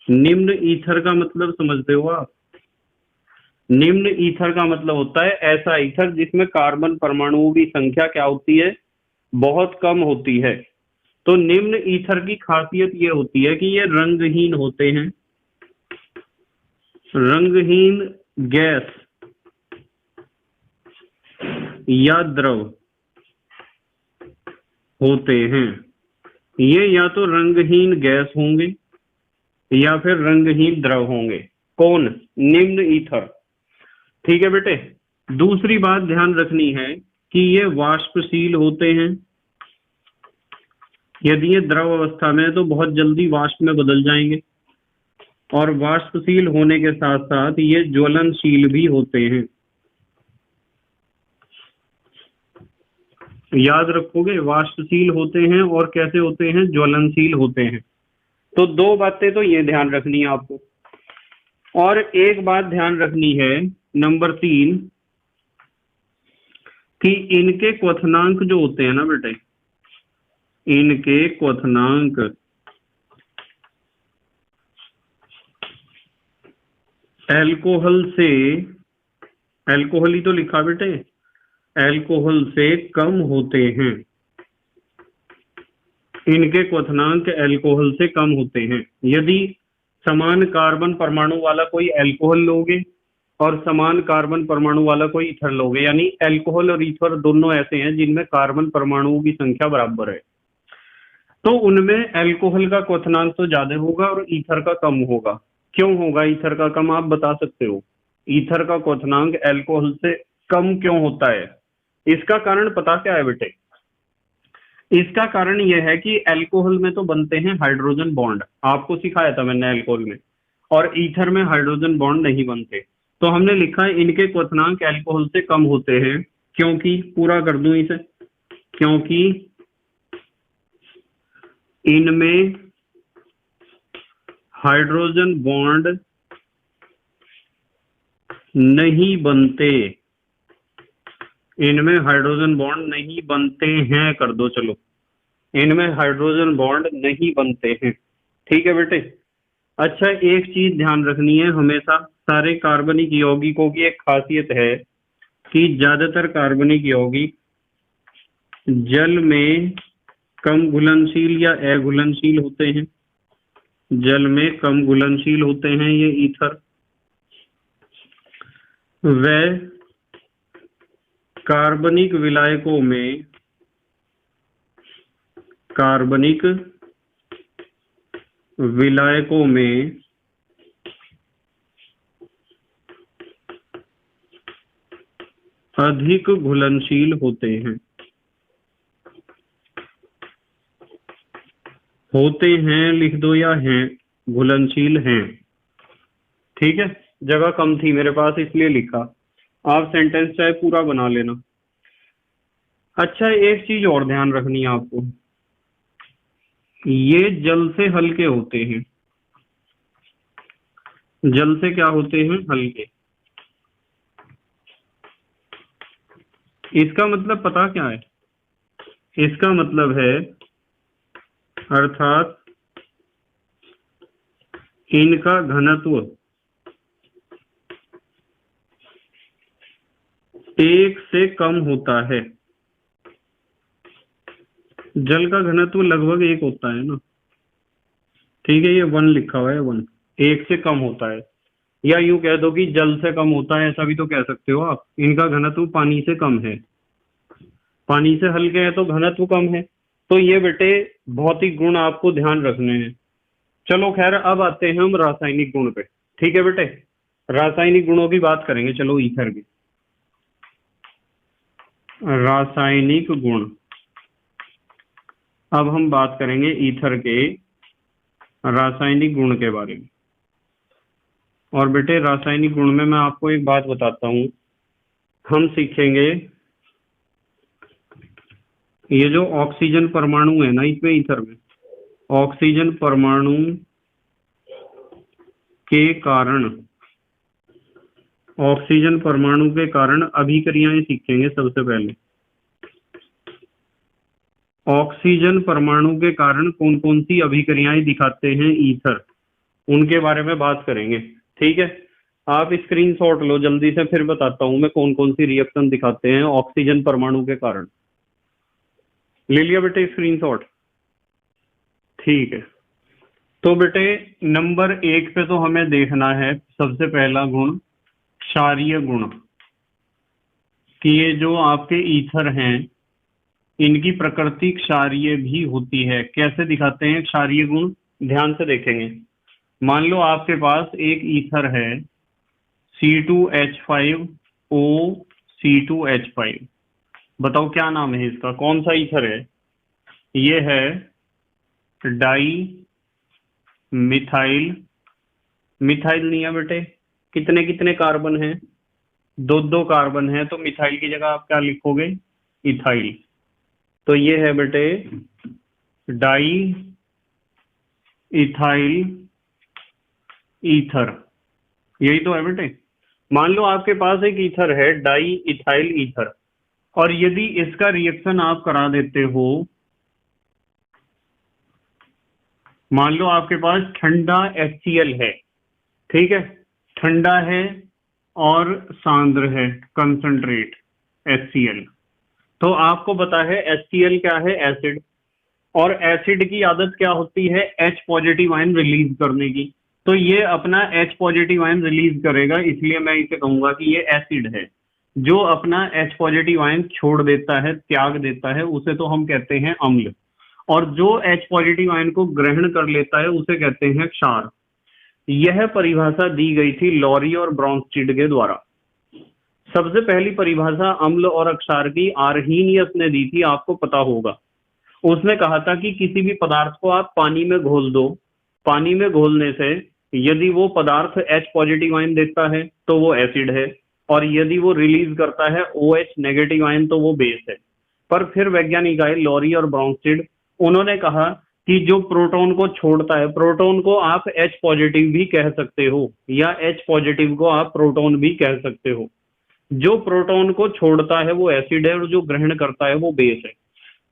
निम्न ईथर का मतलब समझते हो आप? निम्न ईथर का मतलब होता है ऐसा ईथर जिसमें कार्बन परमाणुओं की संख्या क्या होती है? बहुत कम होती है। तो निम्न ईथर की खासियत ये होती है कि ये रंगहीन होते हैं, रंगहीन गैस या द्रव होते हैं। ये या तो रंगहीन गैस होंगे या फिर रंगहीन द्रव होंगे। कौन? निम्न ईथर। ठीक है बेटे। दूसरी बात ध्यान रखनी है कि ये वाष्पशील होते हैं। यदि ये द्रव अवस्था में है तो बहुत जल्दी वाष्प में बदल जाएंगे, और वाष्पशील होने के साथ साथ ये ज्वलनशील भी होते हैं। याद रखोगे, वाष्पशील होते हैं और कैसे होते हैं? ज्वलनशील होते हैं। तो दो बातें तो ये ध्यान रखनी है आपको। और एक बात ध्यान रखनी है, नंबर 3, कि इनके क्वथनांक जो होते हैं ना बेटे, इनके क्वथनांक अल्कोहल से, अल्कोहल ही तो लिखा बेटे, अल्कोहल से कम होते हैं। इनके क्वथनांक अल्कोहल से कम होते हैं। यदि समान कार्बन परमाणु वाला कोई अल्कोहल लोगे और समान कार्बन परमाणु वाला कोई ईथर लोगे, यानी अल्कोहल और ईथर दोनों ऐसे हैं जिनमें कार्बन परमाणुओं की संख्या बराबर है, तो उनमें अल्कोहल का क्वथनांक तो ज्यादा होगा और ईथर का कम होगा। क्यों होगा ईथर का कम? आप बता सकते हो। ईथर का क्वथनांक अल्कोहल से कम क्यों होता है? इसका कारण पता क्या है बेटे? इसका कारण यह है कि अल्कोहल में तो बनते हैं हाइड्रोजन बॉन्ड, आपको सिखाया था मैंने अल्कोहल में, और ईथर में हाइड्रोजन बॉन्ड नहीं बनते। तो हमने लिखा है इनके क्वथनांक अल्कोहल से कम होते हैं, क्योंकि, पूरा कर दूं इसे, क्योंकि इनमें हाइड्रोजन बॉन्ड नहीं बनते, इनमें हाइड्रोजन बॉन्ड नहीं बनते हैं, कर दो चलो, इनमें हाइड्रोजन बॉन्ड नहीं बनते हैं। ठीक है बेटे। अच्छा, एक चीज ध्यान रखनी है हमेशा, सारे कार्बनिक यौगिकों की एक खासियत है कि ज्यादातर कार्बनिक यौगिक जल में कम घुलनशील या अघुलनशील होते हैं। जल में कम घुलनशील होते हैं ये ईथर। वे कार्बनिक विलायकों में, कार्बनिक विलायकों में अधिक घुलनशील होते हैं। होते हैं लिख दो या हैं, घुलनशील हैं। ठीक है, जगह कम थी मेरे पास इसलिए लिखा, आप सेंटेंस चाहे पूरा बना लेना। अच्छा, एक चीज और ध्यान रखनी है आपको, ये जल से हल्के होते हैं। जल से क्या होते हैं? हल्के। इसका मतलब पता क्या है? इसका मतलब है, अर्थात इनका घनत्व 1 से कम होता है। जल का घनत्व लगभग 1 होता है ना, ठीक है, ये 1 लिखा हुआ है, 1, 1 से कम होता है, या यूं कह दो कि जल से कम होता है, ऐसा भी तो कह सकते हो आप। इनका घनत्व पानी से कम है, पानी से हल्के है तो घनत्व कम है। तो ये बेटे भौतिक गुण आपको ध्यान रखने हैं। चलो खैर, अब आते हैं हम रासायनिक गुण पे। ठीक है बेटे, रासायनिक गुणों की बात करेंगे। चलो ईथर की रासायनिक गुण, अब हम बात करेंगे ईथर के रासायनिक गुण के बारे में। और बेटे रासायनिक गुण में मैं आपको एक बात बताता हूं, हम सीखेंगे ये जो ऑक्सीजन परमाणु है ना इसमें, ईथर में ऑक्सीजन परमाणु के कारण, ऑक्सीजन परमाणु के कारण अभिक्रियाएं सीखेंगे सबसे पहले। ऑक्सीजन परमाणु के कारण कौन कौन सी अभिक्रियाएं दिखाते हैं ईथर, उनके बारे में बात करेंगे। ठीक है, आप स्क्रीनशॉट लो जल्दी से, फिर बताता हूं मैं कौन कौन सी रिएक्शन दिखाते हैं ऑक्सीजन परमाणु के कारण। ले लिया बेटे स्क्रीनशॉट? ठीक है। तो बेटे नंबर 1 पे तो हमें देखना है सबसे पहला गुण क्षारीय गुण, कि ये जो आपके ईथर हैं इनकी प्रकृति क्षारीय भी होती है। कैसे दिखाते हैं क्षारीय गुण, ध्यान से देखेंगे। मान लो आपके पास एक ईथर है C2H5O C2H5, बताओ क्या नाम है इसका, कौन सा ईथर है? ये है डाई मिथाइल, मिथाइल नहीं है बेटे, कितने कितने कार्बन हैं? दो दो कार्बन है, तो मिथाइल की जगह आप क्या लिखोगे? इथाइल। तो ये है बेटे डाई इथाइल ईथर, यही तो है बेटे। मान लो आपके पास एक ईथर है डाई इथाइल ईथर, और यदि इसका रिएक्शन आप करा देते हो, मान लो आपके पास ठंडा HCl है, ठीक है, ठंडा है और सांद्र है कंसंट्रेट HCl। तो आपको पता है HCl क्या है? एसिड। और एसिड की आदत क्या होती है? H पॉजिटिव आयन रिलीज करने की। तो ये अपना H पॉजिटिव आयन रिलीज करेगा, इसलिए मैं इसे कहूंगा कि ये एसिड है। जो अपना H पॉजिटिव आयन छोड़ देता है, त्याग देता है, उसे तो हम कहते हैं अम्ल। और जो H पॉजिटिव आयन को ग्रहण कर लेता है उसे कहते हैं क्षार। यह परिभाषा दी गई थी लॉरी और ब्रॉन्स्टीड के द्वारा। सबसे पहली परिभाषा अम्ल और क्षार की आर्हीनियस ने दी थी, आपको पता होगा। उसने कहा था कि किसी भी पदार्थ को आप पानी में घोल दो, पानी में घोलने से यदि वो पदार्थ H पॉजिटिव आयन देता है तो वो एसिड है, और यदि वो रिलीज करता है OH नेगेटिव आयन तो वो बेस है। पर फिर वैज्ञानिक आए लॉरी और ब्राउनस्टीड, उन्होंने कहा कि जो प्रोटॉन को छोड़ता है, प्रोटॉन को आप H पॉजिटिव भी कह सकते हो, या H पॉजिटिव को आप प्रोटॉन भी कह सकते हो। जो प्रोटॉन को छोड़ता है वो एसिड है, और जो ग्रहण करता है वो बेस है।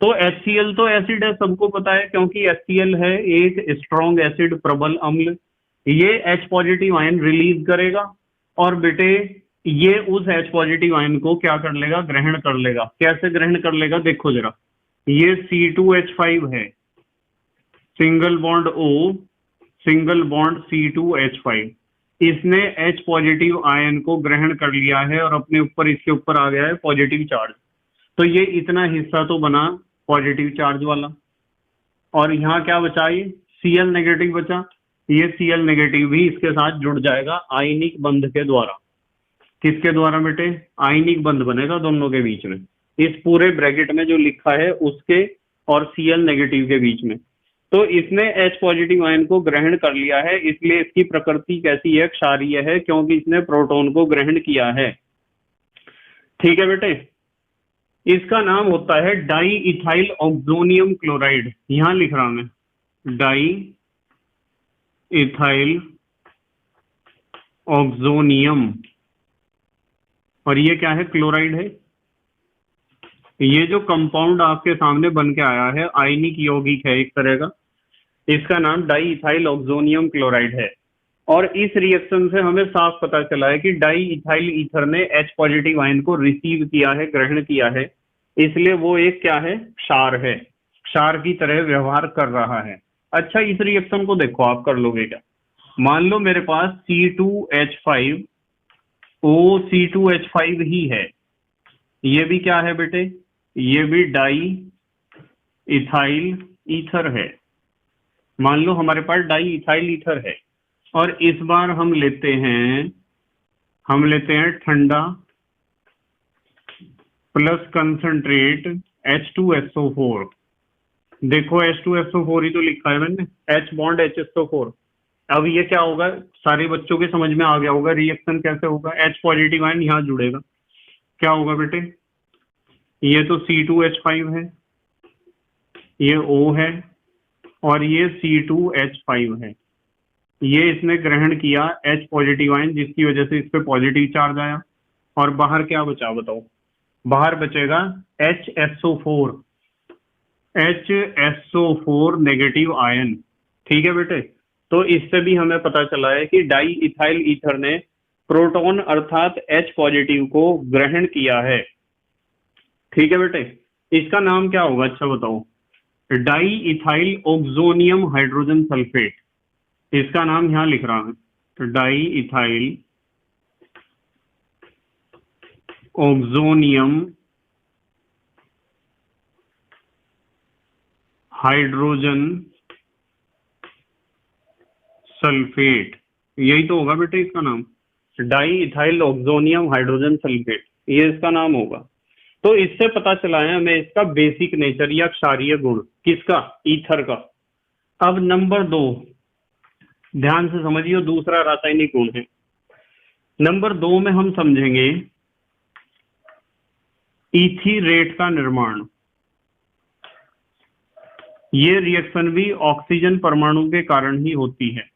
तो HCl तो एसिड है, सबको पता है, क्योंकि HCl है एक स्ट्रॉन्ग एसिड, प्रबल अम्ल। ये H पॉजिटिव आयन रिलीज करेगा, और बेटे ये उस H पॉजिटिव आयन को क्या कर लेगा? ग्रहण कर लेगा। कैसे ग्रहण कर लेगा? देखो जरा, ये C2H5 है, single bond O, single bond C2H5, इसने H पॉजिटिव आयन को ग्रहण कर लिया है और अपने ऊपर, इसके ऊपर आ गया है पॉजिटिव चार्ज। तो ये इतना हिस्सा तो बना पॉजिटिव चार्ज वाला, और यहाँ क्या बचा? ये Cl नेगेटिव बचा। ये Cl नेगेटिव भी इसके साथ जुड़ जाएगा आयनिक बंध के द्वारा। किसके द्वारा बेटे? आयनिक बंध बनेगा दोनों के बीच में, इस पूरे ब्रैकेट में जो लिखा है उसके और Cl नेगेटिव के बीच में। तो इसने H पॉजिटिव आयन को ग्रहण कर लिया है, इसलिए इसकी प्रकृति कैसी है? क्षारीय है, क्योंकि इसने प्रोटॉन को ग्रहण किया है। ठीक है बेटे, इसका नाम होता है डाई इथाइल ऑक्सोनियम क्लोराइड। यहां लिख रहा मैं डाई इथाइल ऑक्सोनियम, और ये क्या है? क्लोराइड है। ये जो कंपाउंड आपके सामने बन के आया है आयनिक यौगिक है एक तरह का, इसका नाम डाई इथाइल ऑक्सोनियम क्लोराइड है। और इस रिएक्शन से हमें साफ पता चला है कि डाई इथाइल ईथर ने H पॉजिटिव आयन को रिसीव किया है, ग्रहण किया है, इसलिए वो एक क्या है? क्षार है, क्षार की तरह व्यवहार कर रहा है। अच्छा, इस रिएक्शन को देखो, आप कर लोगे क्या? मान लो मेरे पास C2H5 O C2H5 ही है, ये भी क्या है बेटे? ये भी डाई इथाइल ईथर है। मान लो हमारे पास डाई इथाइल ईथर है, और इस बार हम लेते हैं ठंडा प्लस कंसंट्रेट H2SO4। देखो H2SO4 ही तो लिखा है मैंने, H बॉन्ड HSO4। अब ये क्या होगा? सारे बच्चों के समझ में आ गया होगा रिएक्शन कैसे होगा। H पॉजिटिव आयन यहाँ जुड़ेगा, क्या होगा बेटे? ये तो C2H5 है, ये O है, और ये C2H5 है। ये इसने ग्रहण किया H पॉजिटिव आयन, जिसकी वजह से इस पे पॉजिटिव चार्ज आया, और बाहर क्या बचा बताओ? बाहर बचेगा HSO4, HSO4 नेगेटिव आयन। ठीक है बेटे, तो इससे भी हमें पता चला है कि डाई इथाइल ईथर ने प्रोटॉन अर्थात H पॉजिटिव को ग्रहण किया है। ठीक है बेटे, इसका नाम क्या होगा? अच्छा बताओ, di ethyl oxonium hydrogen sulphate, इसका नाम यहां लिख रहा है, di ethyl oxonium hydrogen sulphate, यही तो होगा बेटे इसका नाम, di ethyl oxonium hydrogen sulphate, ये इसका नाम होगा। तो इससे पता चला है हमें इसका बेसिक नेचर या क्षारीय गुण, किसका, ईथर का। अब नंबर 2 ध्यान से समझिए, दूसरा रासायनिक गुण है। नंबर 2 में हम समझेंगे ईथीरेट का निर्माण। ये रिएक्शन भी ऑक्सीजन परमाणु के कारण ही होती है।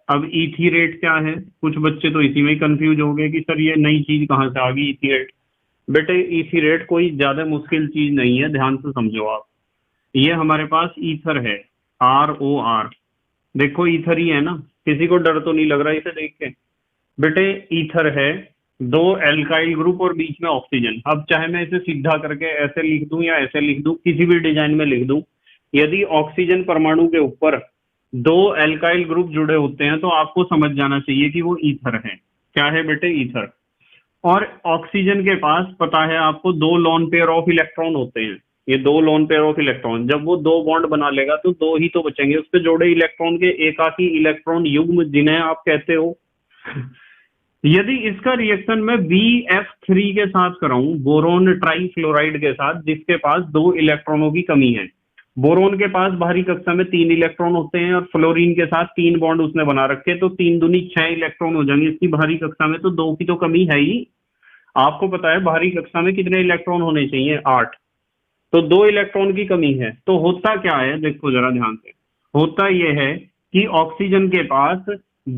अब ईथीरेट क्या है, कुछ बच्चे तो इसी में कंफ्यूज हो गए कि सर ये नई चीज कहां से आ गई ईथीरेट। बेटे ईथीरेट कोई ज्यादा मुश्किल चीज नहीं है, ध्यान से समझो आप। ये हमारे पास ईथर है, ROR, देखो ईथर ही है ना, किसी को डर तो नहीं लग रहा इसे देख के। बेटे ईथर है, 2 एल्काइल ग्रुप और बीच में ऑक्सीजन। अब चाहे मैं इसे सीधा करके ऐसे लिख दूं या ऐसे लिख दूं, किसी भी डिजाइन में लिख दूं, यदि ऑक्सीजन परमाणु के ऊपर 2 एल्काइल ग्रुप जुड़े होते हैं तो आपको समझ जाना चाहिए कि वो ईथर है। क्या है बेटे, ईथर। और ऑक्सीजन के पास पता है आपको 2 लोन पेयर ऑफ इलेक्ट्रॉन होते हैं, ये 2 लोन पेयर ऑफ इलेक्ट्रॉन, जब वो 2 बॉन्ड बना लेगा तो 2 ही तो बचेंगे उसके जोड़े इलेक्ट्रॉन के, एकाकी इलेक्ट्रॉन युग्म जिन्हें आप कहते हो। यदि इसका रिएक्शन मैं BF3 के साथ कराऊं, बोरोन ट्राईफ्लोराइड के साथ, जिसके पास 2 इलेक्ट्रॉनों की कमी है, बोरोन के पास बाहरी कक्षा में 3 इलेक्ट्रॉन होते हैं और फ्लोरीन के साथ 3 बॉन्ड उसने बना रखे, तो 3 दूनी 6 इलेक्ट्रॉन हो जाएंगे इसकी बाहरी कक्षा में, तो 2 की तो कमी है ही। आपको पता है बाहरी कक्षा में कितने इलेक्ट्रॉन होने चाहिए, 8, तो 2 इलेक्ट्रॉन की कमी है। तो होता क्या है, देखो जरा ध्यान से, होता यह है कि ऑक्सीजन के पास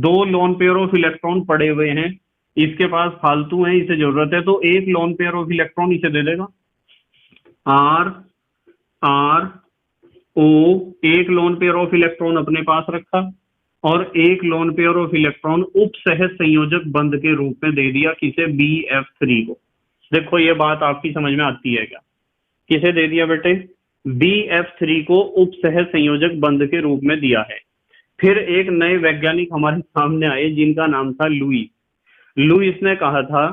2 लोन पेयर ऑफ इलेक्ट्रॉन पड़े हुए हैं, इसके पास फालतू है, इसे जरूरत है, तो 1 लोन पेयर ऑफ इलेक्ट्रॉन इसे दे देगा, RO, 1 lone pair of electron अपने पास रखा और 1 लोन पेयर ऑफ इलेक्ट्रॉन उप सह संयोजक बंध के रूप में दे दिया, किसे, BF3 को। देखो ये बात आपकी समझ में आती है क्या, किसे दे दिया बेटे, BF3 को उप सह संयोजक बंध के रूप में दिया है। फिर एक नए वैज्ञानिक हमारे सामने आए जिनका नाम था लुईस। लुईस ने कहा था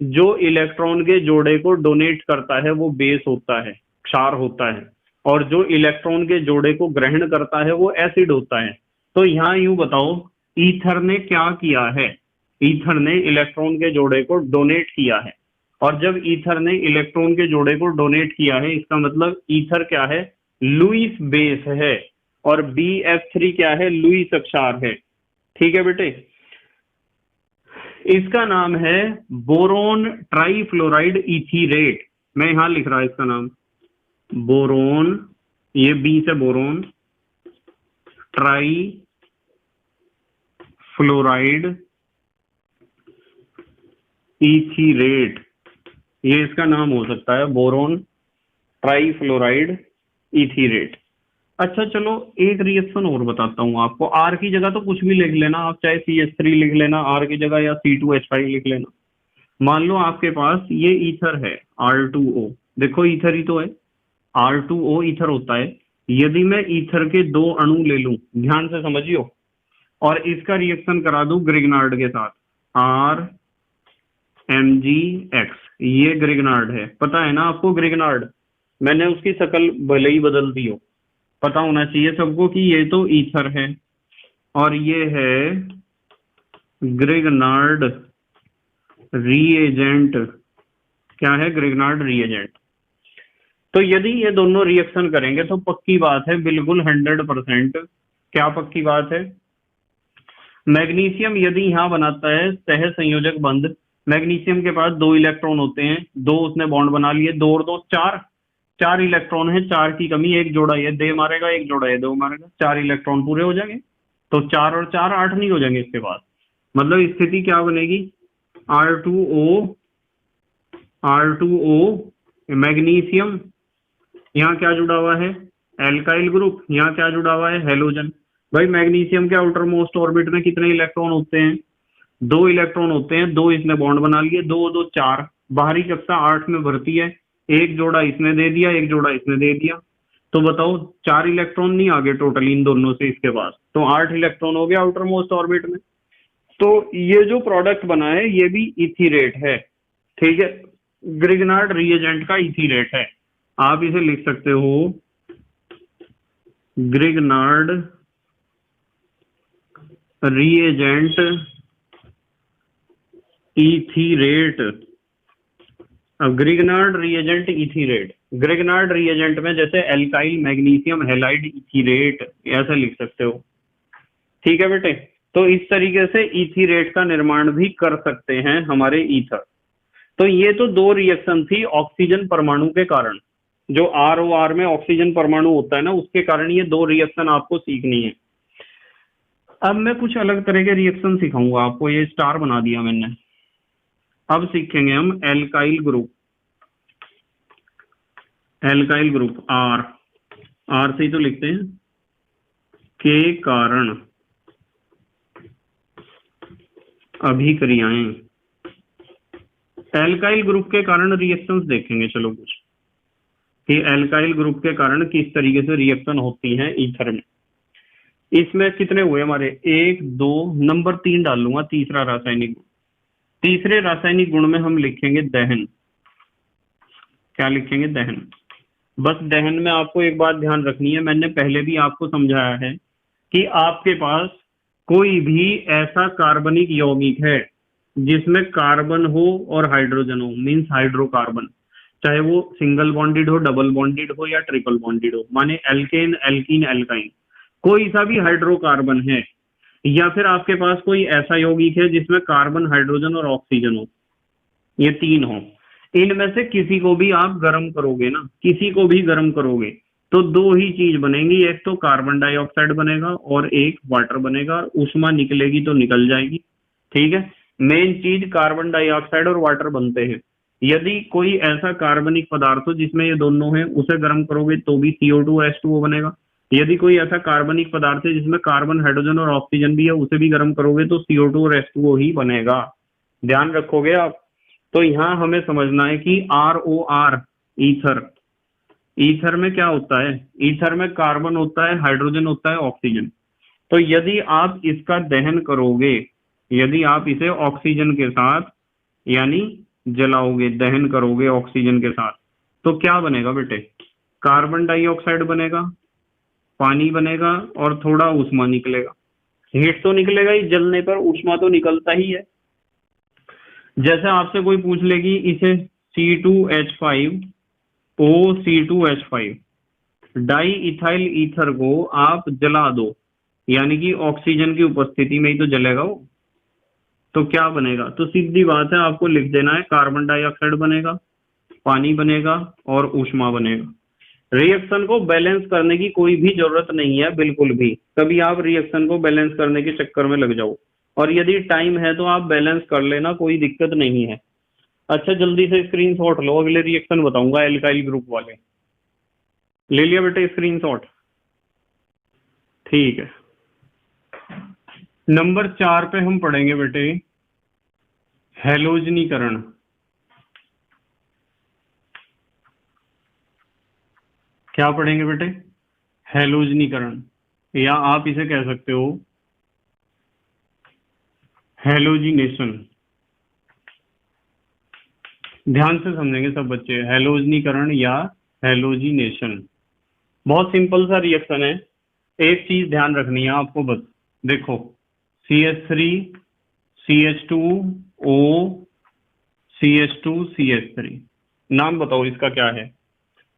जो इलेक्ट्रॉन के जोड़े को डोनेट करता है वो बेस होता है, क्षार होता है, और जो इलेक्ट्रॉन के जोड़े को ग्रहण करता है वो एसिड होता है। तो यहाँ यूं बताओ ईथर ने क्या किया है, ईथर ने इलेक्ट्रॉन के जोड़े को डोनेट किया है, और जब ईथर ने इलेक्ट्रॉन के जोड़े को डोनेट किया है इसका मतलब ईथर क्या है, लुईस बेस है, और BF3 क्या है, लुईस क्षार है। ठीक है बेटे, इसका नाम है बोरोन ट्राईफ्लोराइड ईथीरेट, मैं यहां लिख रहा इसका नाम, बोरोन, ये B से बोरोन, ट्राई फ्लोराइड ईथीरेट, ये इसका नाम हो सकता है, बोरोन ट्राईफ्लोराइड ईथीरेट। अच्छा चलो एक रिएक्शन और बताता हूं आपको, R की जगह तो कुछ भी लिख लेना आप, चाहे CH3 लिख लेना R की जगह या C2H5 लिख लेना। मान लो आपके पास ये ईथर है R2O, देखो ईथर ही तो है, R2O ईथर होता है। यदि मैं ईथर के 2 अणु ले लूं, ध्यान से समझियो, और इसका रिएक्शन करा दूं ग्रिग्नार्ड के साथ, RMgX, ये ग्रिग्नार्ड है, पता है ना आपको ग्रिग्नार्ड, मैंने उसकी शक्ल भले ही बदल दी हो, पता होना चाहिए सबको कि ये तो ईथर है और ये है ग्रिग्नार्ड रिएजेंट। क्या है, ग्रिग्नार्ड रिएजेंट। तो यदि ये दोनों रिएक्शन करेंगे तो पक्की बात है, बिल्कुल 100%, क्या पक्की बात है, मैग्नीशियम यदि यहां बनाता है सह संयोजक बंध, मैग्नीशियम के पास 2 इलेक्ट्रॉन होते हैं, 2 उसने बॉन्ड बना लिए, 2 और 2 4 इलेक्ट्रॉन है, 4 की कमी, एक जोड़ा ये दे मारेगा, एक जोड़ा ये दो मारेगा, 4 इलेक्ट्रॉन पूरे हो जाएंगे। तो 4 और 4 8 नहीं हो जाएंगे इसके बाद, मतलब स्थिति क्या बनेगी, R2O मैग्नीशियम, यहाँ क्या जुड़ा हुआ है, एल्काइल ग्रुप, यहाँ क्या जुड़ा हुआ है, हेलोजन। भाई मैग्नीशियम के आउटर मोस्ट ऑर्बिट में कितने इलेक्ट्रॉन होते हैं, 2 इलेक्ट्रॉन होते हैं, 2 इसने बॉन्ड बना लिए, 2 2 4, बाहरी कक्षा 8 में भरती है, एक जोड़ा इसने दे दिया, एक जोड़ा इसने दे दिया, तो बताओ 4 इलेक्ट्रॉन नहीं आ गए टोटल इन दोनों से इसके पास, तो 8 इलेक्ट्रॉन हो गया आउटर मोस्ट ऑर्बिट में। तो ये जो प्रोडक्ट बना है ये भी इथीरेट है, ठीक है, ग्रिग्नार्ड रिएजेंट का इथीरेट है। आप इसे लिख सकते हो ग्रिग्नार्ड रिएजेंट इथीरेट। अब Grignard reagent etherate, Grignard reagent में जैसे एल्काइल मैग्नीशियम हैलाइड इथीरेट ऐसा लिख सकते हो, ठीक है बेटे। तो इस तरीके से इथीरेट का निर्माण भी कर सकते हैं हमारे ईथर। तो ये तो दो रिएक्शन थी ऑक्सीजन परमाणु के कारण, जो ROR में ऑक्सीजन परमाणु होता है ना, उसके कारण ये दो रिएक्शन आपको सीखनी है। अब मैं कुछ अलग तरह के रिएक्शन सिखाऊंगा आपको, ये स्टार बना दिया मैंने। अब सीखेंगे हम alkyl group, alkyl group R से ही तो लिखते हैं, के कारण अभिक्रियाएं। एल्काइल ग्रुप के कारण रिएक्शंस देखेंगे, चलो कुछ कि एल्काइल ग्रुप के कारण किस तरीके से रिएक्शन होती है ईथर में। इसमें कितने हुए हमारे, 1 2, नंबर 3 डाल लूंगा, तीसरा रासायनिक गुण। तीसरे रासायनिक गुण में हम लिखेंगे दहन। क्या लिखेंगे, दहन। बस दहन में आपको एक बात ध्यान रखनी है, मैंने पहले भी आपको समझाया है कि आपके पास कोई भी ऐसा कार्बनिक यौगिक है जिसमें कार्बन हो और हाइड्रोजन हो, मींस हाइड्रोकार्बन, चाहे वो सिंगल बॉन्डेड हो, डबल बॉन्डेड हो या ट्रिपल बॉन्डेड हो, माने एल्केन एल्कीन एल्काइन, कोई सा भी हाइड्रोकार्बन है, या फिर आपके पास कोई ऐसा यौगिक है जिसमें कार्बन हाइड्रोजन और ऑक्सीजन हो, ये 3 हो, इनमें से किसी को भी आप गर्म करोगे ना, किसी को भी गर्म करोगे तो 2 ही चीज बनेंगी, एक तो कार्बन डाइऑक्साइड बनेगा और एक वाटर बनेगा, और ऊष्मा निकलेगी तो निकल जाएगी, ठीक है। मेन चीज कार्बन डाइऑक्साइड और वाटर बनते हैं। यदि कोई ऐसा कार्बनिक पदार्थ हो जिसमें ये दोनों है, उसे गर्म करोगे तो भी CO2 और H2O बनेगा। यदि कोई ऐसा कार्बनिक पदार्थ है जिसमें कार्बन हाइड्रोजन और ऑक्सीजन भी है, उसे भी गर्म करोगे तो CO2 और H2O ही बनेगा, ध्यान रखोगे आप। तो यहाँ हमें समझना है कि ROR ईथर, ईथर में क्या होता है, ईथर में कार्बन होता है, हाइड्रोजन होता है, ऑक्सीजन। तो यदि आप इसका दहन करोगे, यदि आप इसे ऑक्सीजन के साथ यानी जलाओगे, दहन करोगे ऑक्सीजन के साथ, तो क्या बनेगा बेटे, कार्बन डाइऑक्साइड बनेगा, पानी बनेगा और थोड़ा ऊष्मा निकलेगा। हीट तो निकलेगा ही, जलने पर ऊष्मा तो निकलता ही है। जैसे आपसे कोई पूछ लेगी इसे C2H5 OC2H5 die ethyl ether को आप जला दो, यानी कि ऑक्सीजन की उपस्थिति में ही तो जलेगा वो, तो क्या बनेगा, तो सीधी बात है, आपको लिख देना है कार्बन डाइऑक्साइड बनेगा, पानी बनेगा और ऊष्मा बनेगा। रिएक्शन को बैलेंस करने की कोई भी जरूरत नहीं है, बिल्कुल भी कभी आप रिएक्शन को बैलेंस करने के चक्कर में लग जाओ, और यदि टाइम है तो आप बैलेंस कर लेना, कोई दिक्कत नहीं है। अच्छा जल्दी से स्क्रीनशॉट लो, अगले रिएक्शन बताऊंगा एल्काइल ग्रुप वाले। ले लिया बेटे स्क्रीनशॉट, ठीक है। नंबर 4 पे हम पढ़ेंगे बेटे हैलोजनीकरण। क्या पढ़ेंगे बेटे, हैलोजनीकरण, या आप इसे कह सकते हो हैलोजिनेशन। ध्यान से समझेंगे सब बच्चे, हैलोजनीकरण या हैलोजिनेशन बहुत सिंपल सा रिएक्शन है। एक चीज ध्यान रखनी है आपको, बस देखो CH3 CH2O CH2 CH3, नाम बताओ इसका क्या है,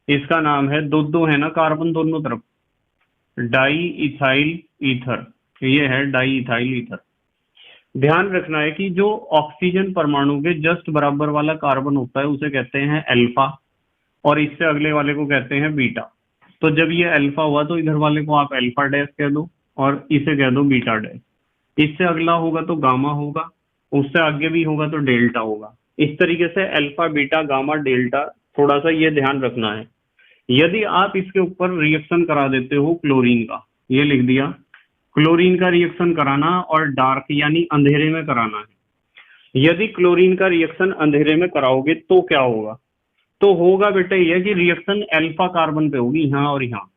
इसका नाम है, दो है ना कार्बन दोनों तरफ, डाई इथाइल ईथर, ये है डाई इथाइल ईथर। ध्यान रखना है कि जो ऑक्सीजन परमाणु के जस्ट बराबर वाला कार्बन होता है उसे कहते हैं अल्फा, और इससे अगले वाले को कहते हैं बीटा। तो जब ये अल्फा हुआ तो इधर वाले को आप अल्फा डैश कह दो और इसे कह दो बीटा डैश। इससे अगला होगा तो गामा होगा, उससे आगे भी होगा तो डेल्टा होगा। इस तरीके से अल्फा बीटा गामा डेल्टा, थोड़ा सा ये ध्यान रखना है। यदि आप इसके ऊपर रिएक्शन करा देते हो क्लोरीन का, ये लिख दिया, क्लोरीन का रिएक्शन कराना और डार्क यानी अंधेरे में कराना है। यदि क्लोरीन का रिएक्शन अंधेरे में कराओगे तो क्या होगा, तो होगा बेटे ये कि रिएक्शन अल्फा कार्बन पे होगी, यहाँ और यहाँ,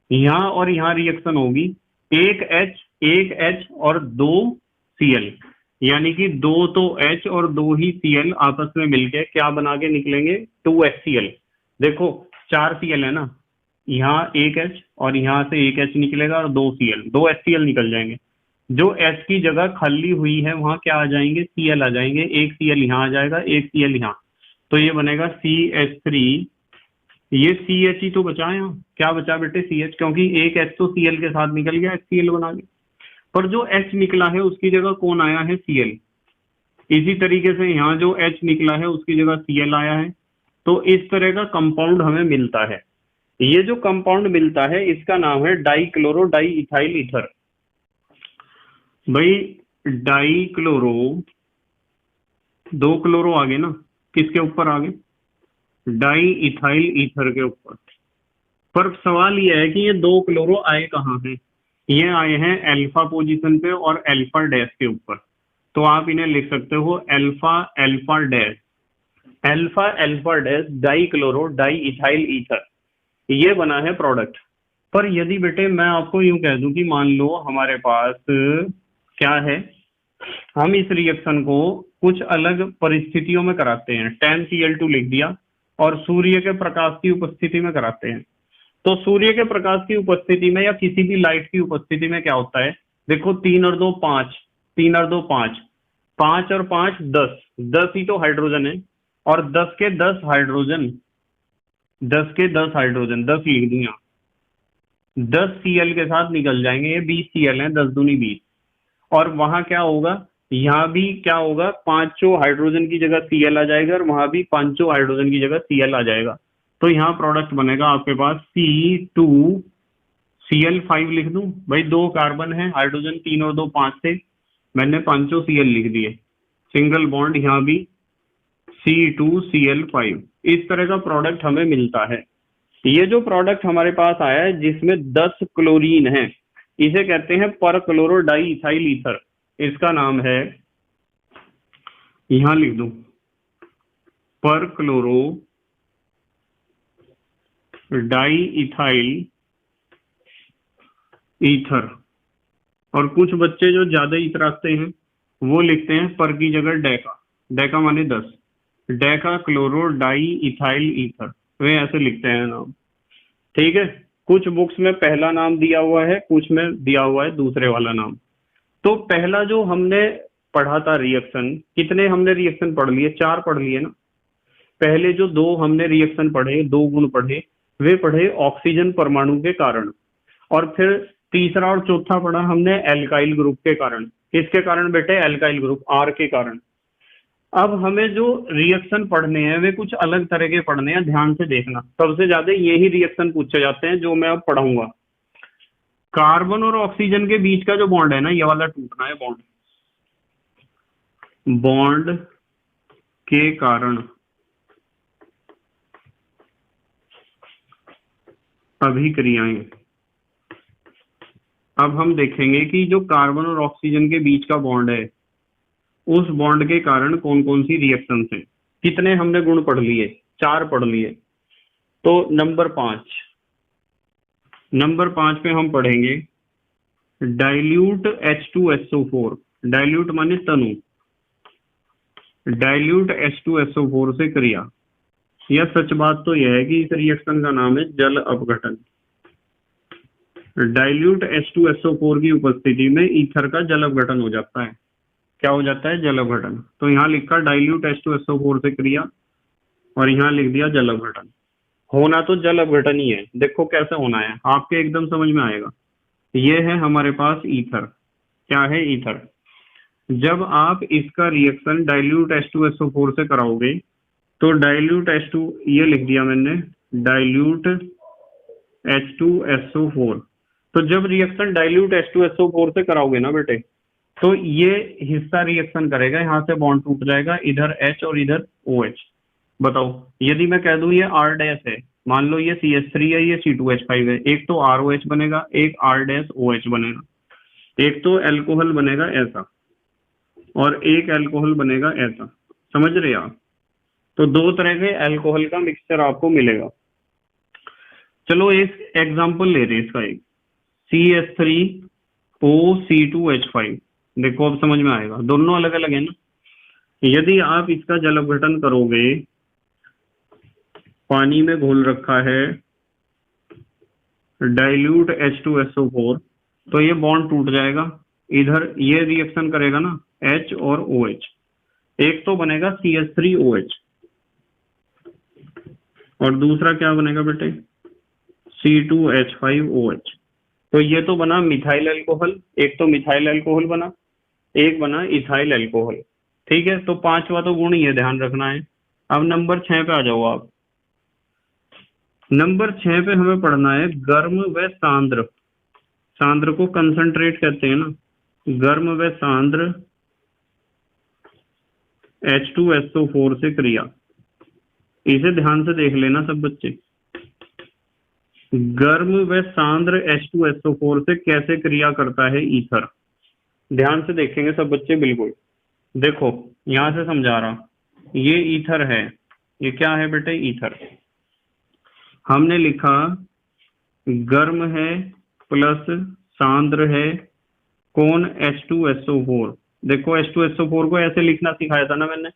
यहाँ और यहाँ रिएक्शन होगी, एक एच और दो Cl, यानी कि दो तो H और दो ही Cl आपस में मिलके क्या बना के निकलेंगे, 2HCl। देखो 4 Cl है ना, यहाँ एक H और यहाँ से एक H निकलेगा और दो Cl, दो HCl निकल जाएंगे। जो H की जगह खाली हुई है वहां क्या आ जाएंगे, Cl आ जाएंगे, एक Cl यहाँ आ जाएगा, एक Cl यहाँ, तो ये बनेगा CH3। ये CH ही तो बचा है, यहाँ क्या बचा बेटे, CH, क्योंकि एक H तो Cl के साथ निकल गया HCl बना के, पर जो H निकला है उसकी जगह कौन आया है, Cl। इसी तरीके से यहाँ जो H निकला है उसकी जगह Cl आया है। तो इस तरह का कंपाउंड हमें मिलता है। ये जो कंपाउंड मिलता है इसका नाम है डाइक्लोरो डाई इथाइल ईथर। भाई डाइक्लोरो, दो क्लोरो आगे ना, किसके ऊपर आगे, डाई इथाइल ईथर के ऊपर। पर सवाल यह है कि ये दो क्लोरो आए कहाँ हैं, ये आए हैं अल्फा पोजीशन पे और अल्फा डैश के ऊपर। तो आप इन्हें लिख सकते हो alpha alpha dash, alpha alpha dash die chloro di ethyl ether, ये बना है प्रोडक्ट। पर यदि बेटे मैं आपको यूं कह दूं कि मान लो हमारे पास क्या है, हम इस रिएक्शन को कुछ अलग परिस्थितियों में कराते हैं, 10Cl2 लिख दिया और सूर्य के प्रकाश की उपस्थिति में कराते हैं। तो सूर्य के प्रकाश की उपस्थिति में या किसी भी लाइट की उपस्थिति में क्या होता है, देखो 3 और 2 5, 3 और 2 5, 5 और 5 10, 10 ही तो हाइड्रोजन है, और 10 के 10 हाइड्रोजन, 10 के 10 हाइड्रोजन, 10 लिख दूं यहाँ, 10 Cl के साथ निकल जाएंगे, ये 20 Cl है, 10 दूनी 20, और वहां क्या होगा, यहाँ भी क्या होगा, पांचों हाइड्रोजन की जगह Cl आ जाएगा और वहां भी पांचों हाइड्रोजन की जगह Cl आ जाएगा। तो यहाँ प्रोडक्ट बनेगा आपके पास C2Cl5 लिख दूं, भाई दो कार्बन है, हाइड्रोजन 3 और 2 5 थे, मैंने पांचों Cl लिख दिए, सिंगल बॉन्ड यहाँ भी C2Cl5। इस तरह का प्रोडक्ट हमें मिलता है। ये जो प्रोडक्ट हमारे पास आया है जिसमें 10 क्लोरीन है, इसे कहते हैं पर क्लोरो डाई इथाइल ईथर। इसका नाम है, यहां लिख दूं, पर क्लोरो डाई इथाइल ईथर। और कुछ बच्चे जो ज्यादा इतराते हैं वो लिखते हैं पर की जगह डेका, डेका माने 10, deca chloro di ethyl ether, वे ऐसे लिखते हैं नाम। ठीक है, कुछ बुक्स में पहला नाम दिया हुआ है, कुछ में दिया हुआ है दूसरे वाला नाम। तो पहला जो हमने पढ़ा था रिएक्शन, कितने हमने रिएक्शन पढ़ लिए, 4 पढ़ लिए ना। पहले जो 2 हमने रिएक्शन पढ़े, 2 गुण पढ़े, वे पढ़े ऑक्सीजन परमाणु के कारण, और फिर तीसरा और चौथा पढ़ा हमने एल्काइल ग्रुप के कारण। किसके कारण बेटे, एल्काइल ग्रुप, आर के कारण। अब हमें जो रिएक्शन पढ़ने हैं वे कुछ अलग तरह के पढ़ने हैं, ध्यान से देखना, सबसे ज्यादा यही रिएक्शन पूछे जाते हैं जो मैं अब पढ़ाऊंगा। कार्बन और ऑक्सीजन के बीच का जो बॉन्ड है ना, ये वाला टूटना है बॉन्ड, बॉन्ड के कारण अभिक्रियाएं। अब हम देखेंगे कि जो कार्बन और ऑक्सीजन के बीच का बॉन्ड है, उस बॉन्ड के कारण कौन कौन सी रिएक्शंस हैं। कितने हमने गुण पढ़ लिए, 4 पढ़ लिए। तो नंबर 5 पे हम पढ़ेंगे डाइल्यूट H2SO4, डाइल्यूट माने तनु, डाइल्यूट H2SO4 से क्रिया। यह सच बात तो यह है कि इस रिएक्शन का नाम है जल अपघटन। डाइल्यूट H2SO4 की उपस्थिति में ईथर का जल अपघटन हो जाता है। क्या हो जाता है, जल अपघटन। तो यहाँ लिखा डाइल्यूट H2SO4 से क्रिया, और यहाँ लिख दिया जल अपघटन। होना तो जल अपघटन ही है, देखो कैसे होना है, आपके एकदम समझ में आएगा। ये है हमारे पास ईथर, क्या है ईथर। जब आप इसका रिएक्शन डाइल्यूट H2SO4 से कराओगे तो डाइल्यूट H2, ये लिख दिया मैंने, डाइल्यूट H2SO4। तो जब रिएक्शन डाइल्यूट H2SO4 से कराओगे ना बेटे, तो ये हिस्सा रिएक्शन करेगा, यहाँ से बॉन्ड टूट जाएगा, इधर H और इधर OH। बताओ, यदि मैं कह दूं ये R डैश है, मान लो ये CH3 है, ये C2H5 है, एक तो ROH बनेगा, एक R डैश OH बनेगा, एक तो एल्कोहल बनेगा ऐसा और एक एल्कोहल बनेगा ऐसा। समझ रहे आप, तो दो तरह के अल्कोहल का मिक्सचर आपको मिलेगा। चलो एक एग्जांपल ले रहे हैं इसका, एक CH3OC2H5। देखो अब समझ में आएगा, दोनों अलग अलग है ना। यदि आप इसका जल अपघटन करोगे, पानी में घोल रखा है डाइल्यूट H2SO4, तो ये बॉन्ड टूट जाएगा। इधर ये रिएक्शन करेगा ना H और OH, एक तो बनेगा CH3OH और दूसरा क्या बनेगा बेटे, C2H5OH। तो ये तो बना मिथाइल अल्कोहल, एक तो मिथाइल अल्कोहल बना, एक बना इथाइल अल्कोहल। ठीक है, तो पांचवा तो गुण ये ध्यान रखना है। अब नंबर 6 पे आ जाओ आप। नंबर 6 पे हमें पढ़ना है गर्म व सांद्र। सांद्र को कंसंट्रेट कहते हैं ना, गर्म व सांद्र H2SO4 से क्रिया। इसे ध्यान से देख लेना सब बच्चे। गर्म व सांद्र H2SO4 से कैसे क्रिया करता है ईथर, ध्यान से देखेंगे सब बच्चे बिल्कुल। देखो यहां से समझा रहा, ये ईथर है, ये क्या है बेटे, ईथर। हमने लिखा गर्म है प्लस सांद्र है, कौन, H2SO4। देखो H2SO4 को ऐसे लिखना सिखाया था ना मैंने।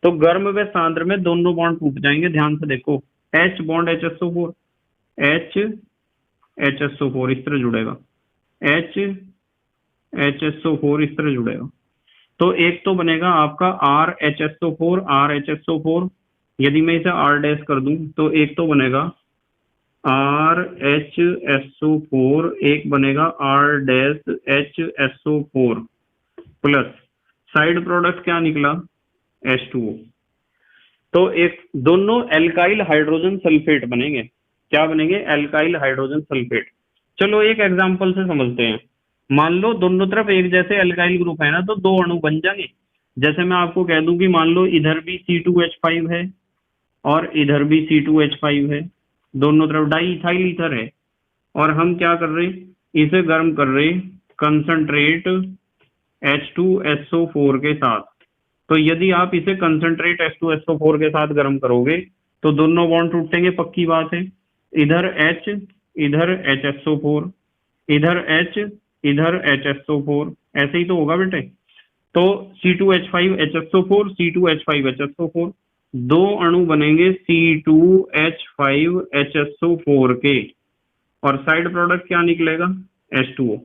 तो गर्म व सांद्र में दोनों बॉन्ड टूट जाएंगे, ध्यान से देखो। H बॉन्ड HSO4, HSO4 इस तरह जुड़ेगा, HSO4 इस तरह जुड़ेगा। तो एक तो बनेगा आपका RHSO4। यदि मैं इसे R डैश कर दूं तो एक तो बनेगा RHSO4, एक बनेगा R dash HSO4 plus side product क्या निकला, H2O। तो एक दोनों एल्काइल हाइड्रोजन सल्फेट बनेंगे। क्या बनेंगे, एल्काइल हाइड्रोजन सल्फेट। चलो एक एग्जांपल से समझते हैं। मान लो दोनों तरफ एक जैसे एल्काइल ग्रुप है ना, तो दो अणु बन जाएंगे। जैसे मैं आपको कह दूं कि मान लो इधर भी C2H5 है और इधर भी C2H5 है, दोनों तरफ डाई इथाइल ईथर है, और हम क्या कर रहे, इसे गर्म कर रहे कंसंट्रेट H2SO4 के साथ। तो यदि आप इसे कंसंट्रेट H2SO4 के साथ गर्म करोगे तो दोनों बॉन्ड टूटेंगे, पक्की बात है। इधर H, इधर HSO4, इधर H, इधर HSO4, ऐसे ही तो होगा बेटे। तो C2H5HSO4, C2H5HSO4, दो अणु बनेंगे C2H5HSO4 के, और साइड प्रोडक्ट क्या निकलेगा, H2O।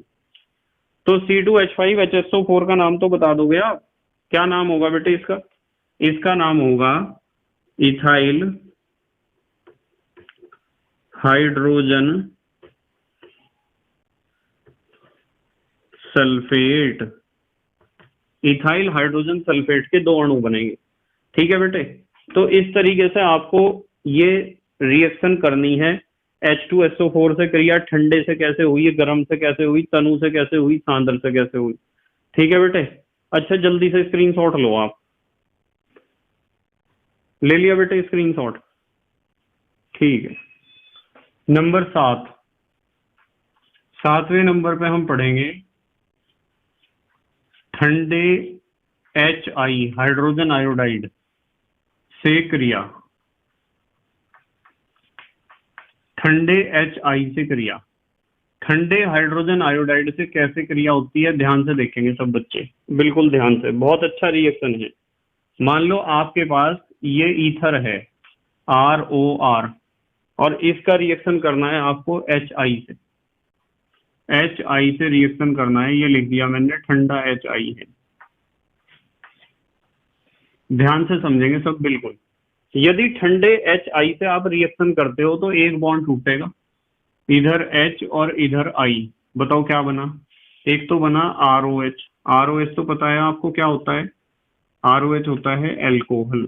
तो C2H5HSO4 का नाम तो बता दोगे आप, क्या नाम होगा बेटे इसका, इसका नाम होगा ethyl hydrogen sulphate. Ethyl hydrogen sulphate के दो अणु बनेंगे। ठीक है बेटे, तो इस तरीके से आपको ये रिएक्शन करनी है। H2SO4 से क्रिया ठंडे से कैसे हुई, गर्म से कैसे हुई, तनु से कैसे हुई, सांद्र से कैसे हुई। ठीक है बेटे, अच्छा जल्दी से स्क्रीनशॉट लो आप। ले लिया बेटे स्क्रीनशॉट, ठीक है। नंबर 7, 7वें नंबर पे हम पढ़ेंगे ठंडे HI हाइड्रोजन आयोडाइड से क्रिया। ठंडे HI से क्रिया, ठंडे हाइड्रोजन आयोडाइड से कैसे क्रिया होती है, ध्यान से देखेंगे सब बच्चे, बिल्कुल ध्यान से। बहुत अच्छा रिएक्शन है। मान लो आपके पास ये ईथर है ROR, और इसका रिएक्शन करना है आपको HI से। HI से रिएक्शन करना है, ये लिख दिया मैंने, ठंडा HI है। ध्यान से समझेंगे सब बिल्कुल। यदि ठंडे HI से आप रिएक्शन करते हो तो एक बॉन्ड टूटेगा, इधर H और इधर I। बताओ क्या बना, एक तो बना ROH। ROH तो पता है आपको क्या होता है, ROH होता है एल्कोहल,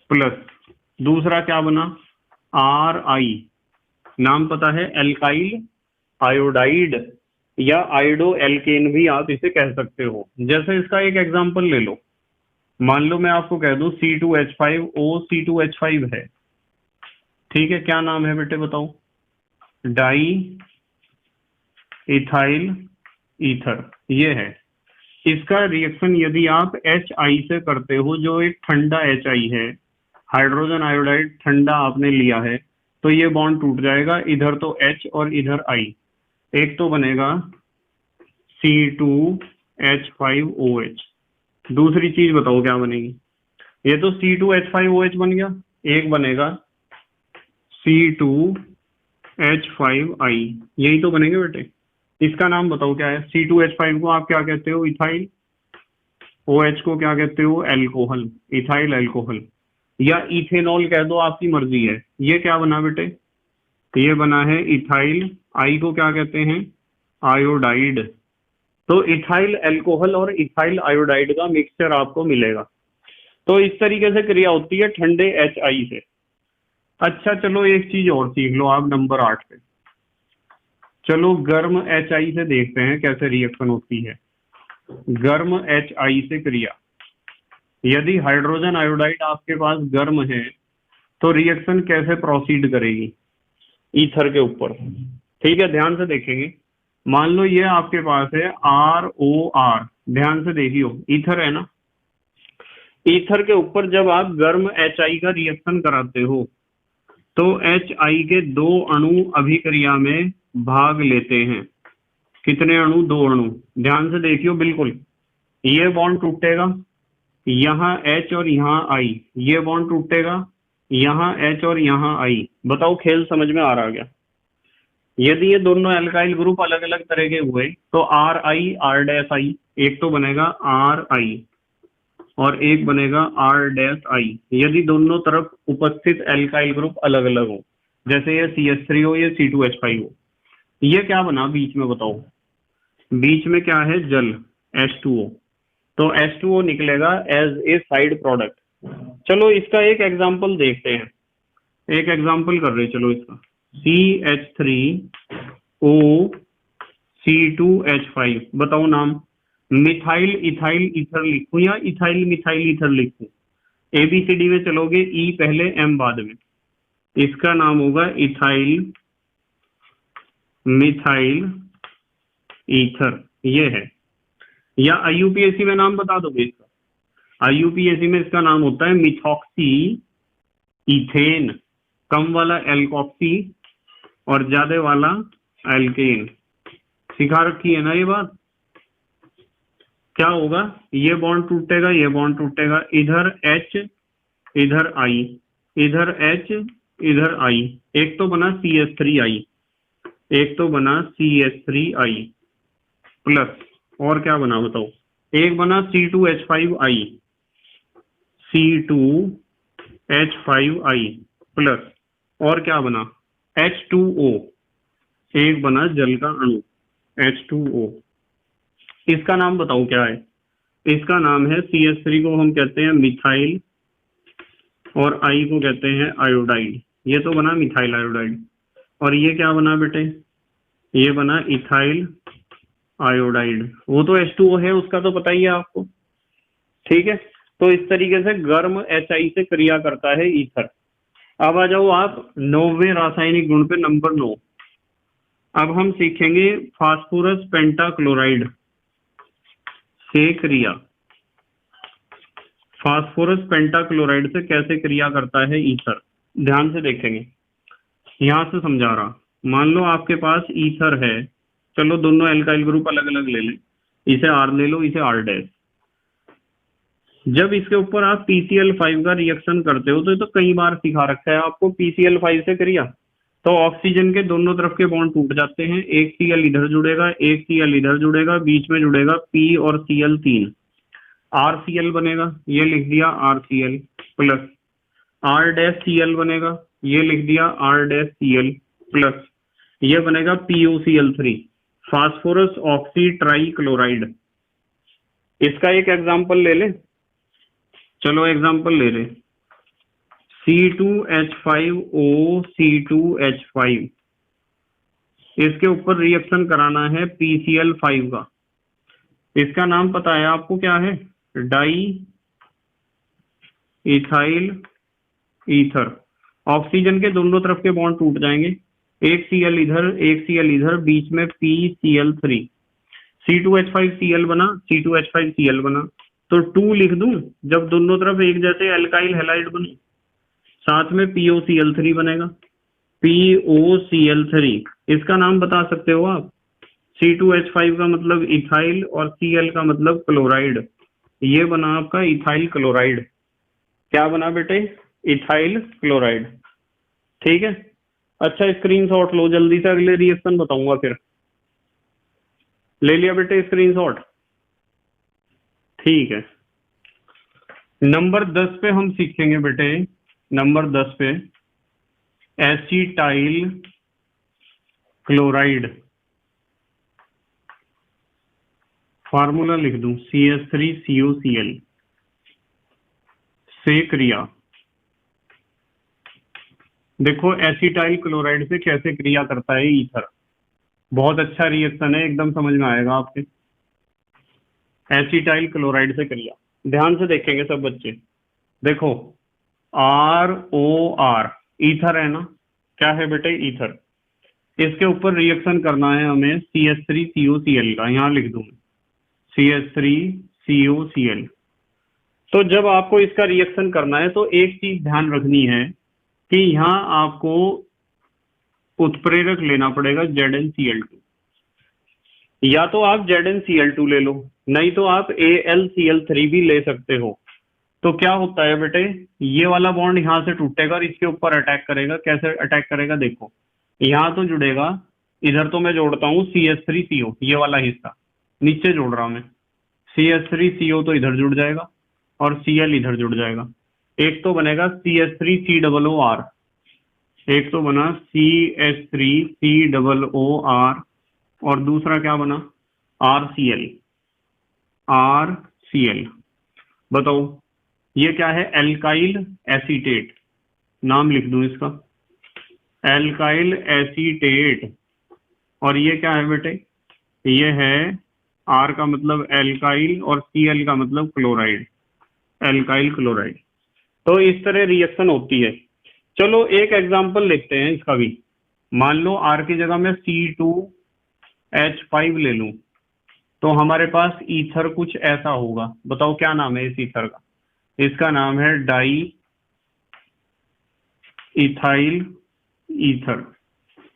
प्लस दूसरा क्या बना RI, नाम पता है, एल्काइल आयोडाइड या आयोडो एल्केन भी आप इसे कह सकते हो। जैसे इसका एक एग्जांपल ले लो, मान लो मैं आपको कह दूं C2H5O C2H5 है। ठीक है, क्या नाम है बेटे बताओ, डाई इथाइल ईथर, ये है। इसका रिएक्शन यदि आप HI से करते हो, जो एक ठंडा HI है, हाइड्रोजन आयोडाइड ठंडा आपने लिया है, तो ये बॉन्ड टूट जाएगा, इधर तो H और इधर I, एक तो बनेगा C2H5OH। दूसरी चीज बताओ क्या बनेगी? ये तो C2H5OH बन गया, एक बनेगा C2H5I, यही तो बनेंगे बेटे। इसका नाम बताओ क्या है? C2H5 को आप क्या कहते हो? इथाइल। OH को क्या कहते हो? एल्कोहल, इथाइल एल्कोहल, या इथेनॉल कह दो, आपकी मर्जी है। ये क्या बना बेटे? ये बना है इथाइल। आई को क्या कहते हैं? आयोडाइड। तो इथाइल एल्कोहल और इथाइल आयोडाइड का मिक्सचर आपको मिलेगा। तो इस तरीके से क्रिया होती है ठंडे HI से। अच्छा चलो एक चीज और सीख लो आप नंबर 8 पे। चलो गर्म HI से देखते हैं कैसे रिएक्शन होती है। गर्म HI से क्रिया, यदि हाइड्रोजन आयोडाइड आपके पास गर्म है तो रिएक्शन कैसे प्रोसीड करेगी? ईथर के ऊपर। ठीक है, ध्यान से देखेंगे। मान लो ये आपके पास है ROR, ध्यान से देखियो, ईथर है ना। ईथर के ऊपर जब आप गर्म HI का रिएक्शन कराते हो तो HI के 2 अणु अभिक्रिया में भाग लेते हैं। कितने अणु? 2 अणु। ध्यान से देखियो, बिल्कुल ये बॉन्ड टूटेगा, यहाँ H और यहाँ I, ये बॉन्ड टूटेगा, यहाँ H और यहाँ I। बताओ खेल समझ में आ रहा क्या? यदि ये दोनों एल्काइल ग्रुप अलग अलग तरह के हुए तो RI, एक तो बनेगा RI और एक बनेगा R'। यदि दोनों तरफ उपस्थित एल्काइल ग्रुप अलग अलग हो, जैसे ये CH3 हो, ये C2H5 हो, ये क्या बना बीच में? बताओ, बीच में क्या है? जल, H2O। तो H2O निकलेगा एज ए साइड प्रोडक्ट। चलो इसका एक एग्जांपल देखते हैं, एक एग्जांपल कर रहे, चलो इसका CH3O C2H5, बताओ नाम। मिथाइल इथाइल ईथर लिखूं या इथाइल मिथाइल ईथर लिखूं? ABCD में चलोगे, E पहले M बाद में। इसका नाम होगा इथाइल मिथाइल ईथर, ये है। या IUPAC में नाम बता दोगे इसका? IUPAC में इसका नाम होता है मिथॉक्सी इथेन। कम वाला एल्कोक्सी और ज्यादा वाला एल्केन। सिखा रखी है ना ये बात। क्या होगा? ये बॉन्ड टूटेगा, ये बॉन्ड टूटेगा, इधर H इधर I, इधर H इधर I, एक तो बना CH3I, एक तो बना CH3I प्लस, और क्या बना बताओ? एक बना C2H5I, C2H5I प्लस, और क्या बना? H2O, एक बना जल का अणु H2O। इसका नाम बताओ क्या है? इसका नाम है, CH3 को हम कहते हैं मिथाइल और I को कहते हैं आयोडाइड। ये तो बना मिथाइल आयोडाइड। और ये क्या बना बेटे? ये बना इथाइल आयोडाइड। वो तो H2O है, उसका तो पता ही है आपको। ठीक है, तो इस तरीके से गर्म HI से क्रिया करता है ईथर। अब आ जाओ आप 9वें रासायनिक गुण पे, नंबर 9। अब हम सीखेंगे फास्फोरस पेंटाक्लोराइड से क्रिया। फास्फोरस पेंटाक्लोराइड से कैसे क्रिया करता है ईथर, ध्यान से देखेंगे। यहां से समझा रहा, मान लो आपके पास ईथर है, चलो दोनों एल्काइल ग्रुप अलग अलग ले लें, इसे R ले लो, इसे R'। जब इसके ऊपर आप PCl5 का रिएक्शन करते हो तो कई बार सिखा रखा है आपको PCl5 से क्रिया। तो ऑक्सीजन के दोनों तरफ के बॉन्ड टूट जाते हैं, एक Cl इधर जुड़ेगा, एक Cl इधर जुड़ेगा, बीच में जुड़ेगा P और Cl3, RCl बनेगा, ये लिख दिया RCl प्लस, R'(Cl) बनेगा, ये लिख दिया R'(Cl) प्लस, ये बनेगा PuCl3, फास्फोरस ऑक्सी ट्राइक्लोराइड। इसका एक एग्जांपल ले ले, चलो एग्जांपल ले ले, C2H5O C2H5, इसके ऊपर रिएक्शन कराना है PCl5 का। इसका नाम पता है आपको क्या है? Die ethyl ether. ऑक्सीजन के दोनों तरफ के बॉन्ड टूट जाएंगे, एक Cl इधर, एक Cl इधर, बीच में PCl3, C2H5Cl बना, C2H5Cl बना, तो 2 लिख दूं जब दोनों तरफ एक जैसे एल्काइल हैलाइड बने। साथ में POCl3 बनेगा, POCl3, इसका नाम बता सकते हो आप। C2H5 का मतलब इथाइल और Cl का मतलब क्लोराइड, ये बना आपका इथाइल क्लोराइड। क्या बना बेटे? Ethyl chloride. ठीक है, अच्छा स्क्रीनशॉट लो, जल्दी से अगले रिएक्शन बताऊंगा फिर। ले लिया बेटे स्क्रीनशॉट? ठीक है, नंबर 10 पे हम सीखेंगे बेटे, नंबर 10 पे एसिटाइल क्लोराइड। फार्मूला लिख दूं, CH3COCl से क्रिया। देखो एसिटाइल क्लोराइड से कैसे क्रिया करता है ईथर, बहुत अच्छा रिएक्शन है, एकदम समझ में आएगा आपके। एसिटाइल क्लोराइड से क्रिया ध्यान से देखेंगे सब बच्चे। देखो ROR ईथर है ना, क्या है बेटे? ईथर। इसके ऊपर रिएक्शन करना है हमें CH3COCl का, यहां लिख दूं CH3COCl। तो जब आपको इसका रिएक्शन करना है तो एक चीज ध्यान रखनी है कि यहां आपको उत्प्रेरक लेना पड़ेगा ZnCl2, या तो आप ZnCl2 ले लो, नहीं तो आप AlCl3 भी ले सकते हो। तो क्या होता है बेटे, ये वाला बॉन्ड यहां से टूटेगा और इसके ऊपर अटैक करेगा। कैसे अटैक करेगा देखो, यहां तो जुड़ेगा, इधर तो मैं जोड़ता हूं CH3CO, ये वाला हिस्सा नीचे जोड़ रहा हूं मैं, CH3CO तो इधर जुड़ जाएगा और Cl इधर जुड़ जाएगा। एक तो बनेगा CH3COOR, एक तो बना CH3COOR, और दूसरा क्या बना? RCl। बताओ ये क्या है? एल्काइल एसीटेट, नाम लिख दूं इसका, एल्काइल एसीटेट। और ये क्या है बेटे? ये है R का मतलब एल्काइल और Cl का मतलब क्लोराइड, एल्काइल क्लोराइड। तो इस तरह रिएक्शन होती है। चलो एक एग्जांपल लेते हैं इसका भी। मान लो R की जगह मैं C2H5 ले लूं, तो हमारे पास ईथर कुछ ऐसा होगा। बताओ क्या नाम है इस ईथर का? इसका नाम है डाई इथाइल ईथर।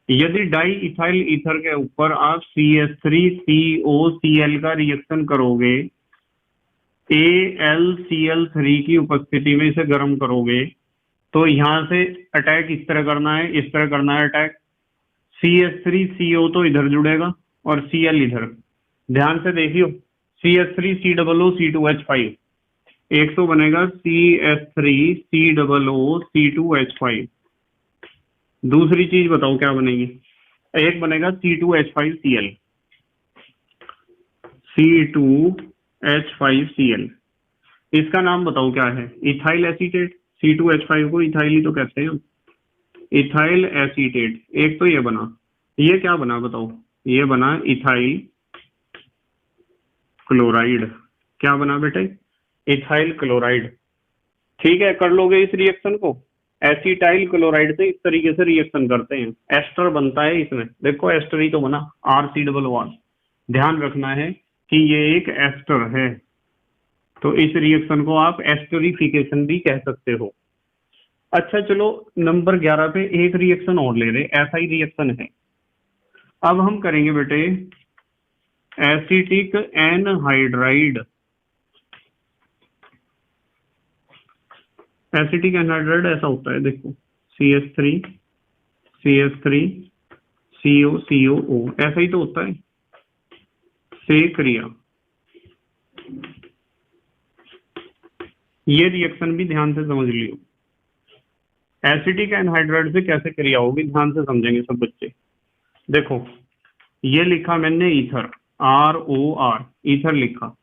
यदि डाई इथाइल ईथर के ऊपर आप CH3COCl का रिएक्शन करोगे, AlCl3 की उपस्थिति में इसे गर्म करोगे, तो यहां से अटैक इस तरह करना है, इस तरह करना है अटैक। CH3CO तो इधर जुड़ेगा और Cl इधर। ध्यान से देखियो, CH3COO C2H5, एक तो बनेगा CH3COO C2H5। दूसरी चीज बताओ क्या बनेगी? एक बनेगा C2H5Cl, C2H5Cl। इसका नाम बताओ क्या है? Ethyl acetate. C2H5 को इथाइल ही तो कहते हैं, इथाइल एसीटेट। एक तो ये बना, ये क्या बना बताओ? ये बना इथाइल क्लोराइड। क्या बना बेटे? Ethyl chloride. ठीक है, कर लोगे इस रिएक्शन को? एसिटाइल क्लोराइड से इस तरीके से रिएक्शन करते हैं, एस्टर बनता है इसमें। देखो एस्टर ही तो बना, RCOO। ध्यान रखना है कि ये एक एस्टर है, तो इस रिएक्शन को आप एस्टरिफिकेशन भी कह सकते हो। अच्छा चलो नंबर 11 पे एक रिएक्शन और ले रहे, ऐसा ही रिएक्शन है। अब हम करेंगे बेटे एसिटिक एनहाइड्राइड। एसिटिक एनहाइड्राइड ऐसा होता है, देखो CH3CO ऐसा ही तो होता है, से क्रिया। ये रिएक्शन भी ध्यान से समझ लियो। एसिटिक एनहाइड्राइड से कैसे क्रिया होगी, ध्यान से समझेंगे सब बच्चे। देखो ये लिखा मैंने ईथर, ROR, ईथर लिखा।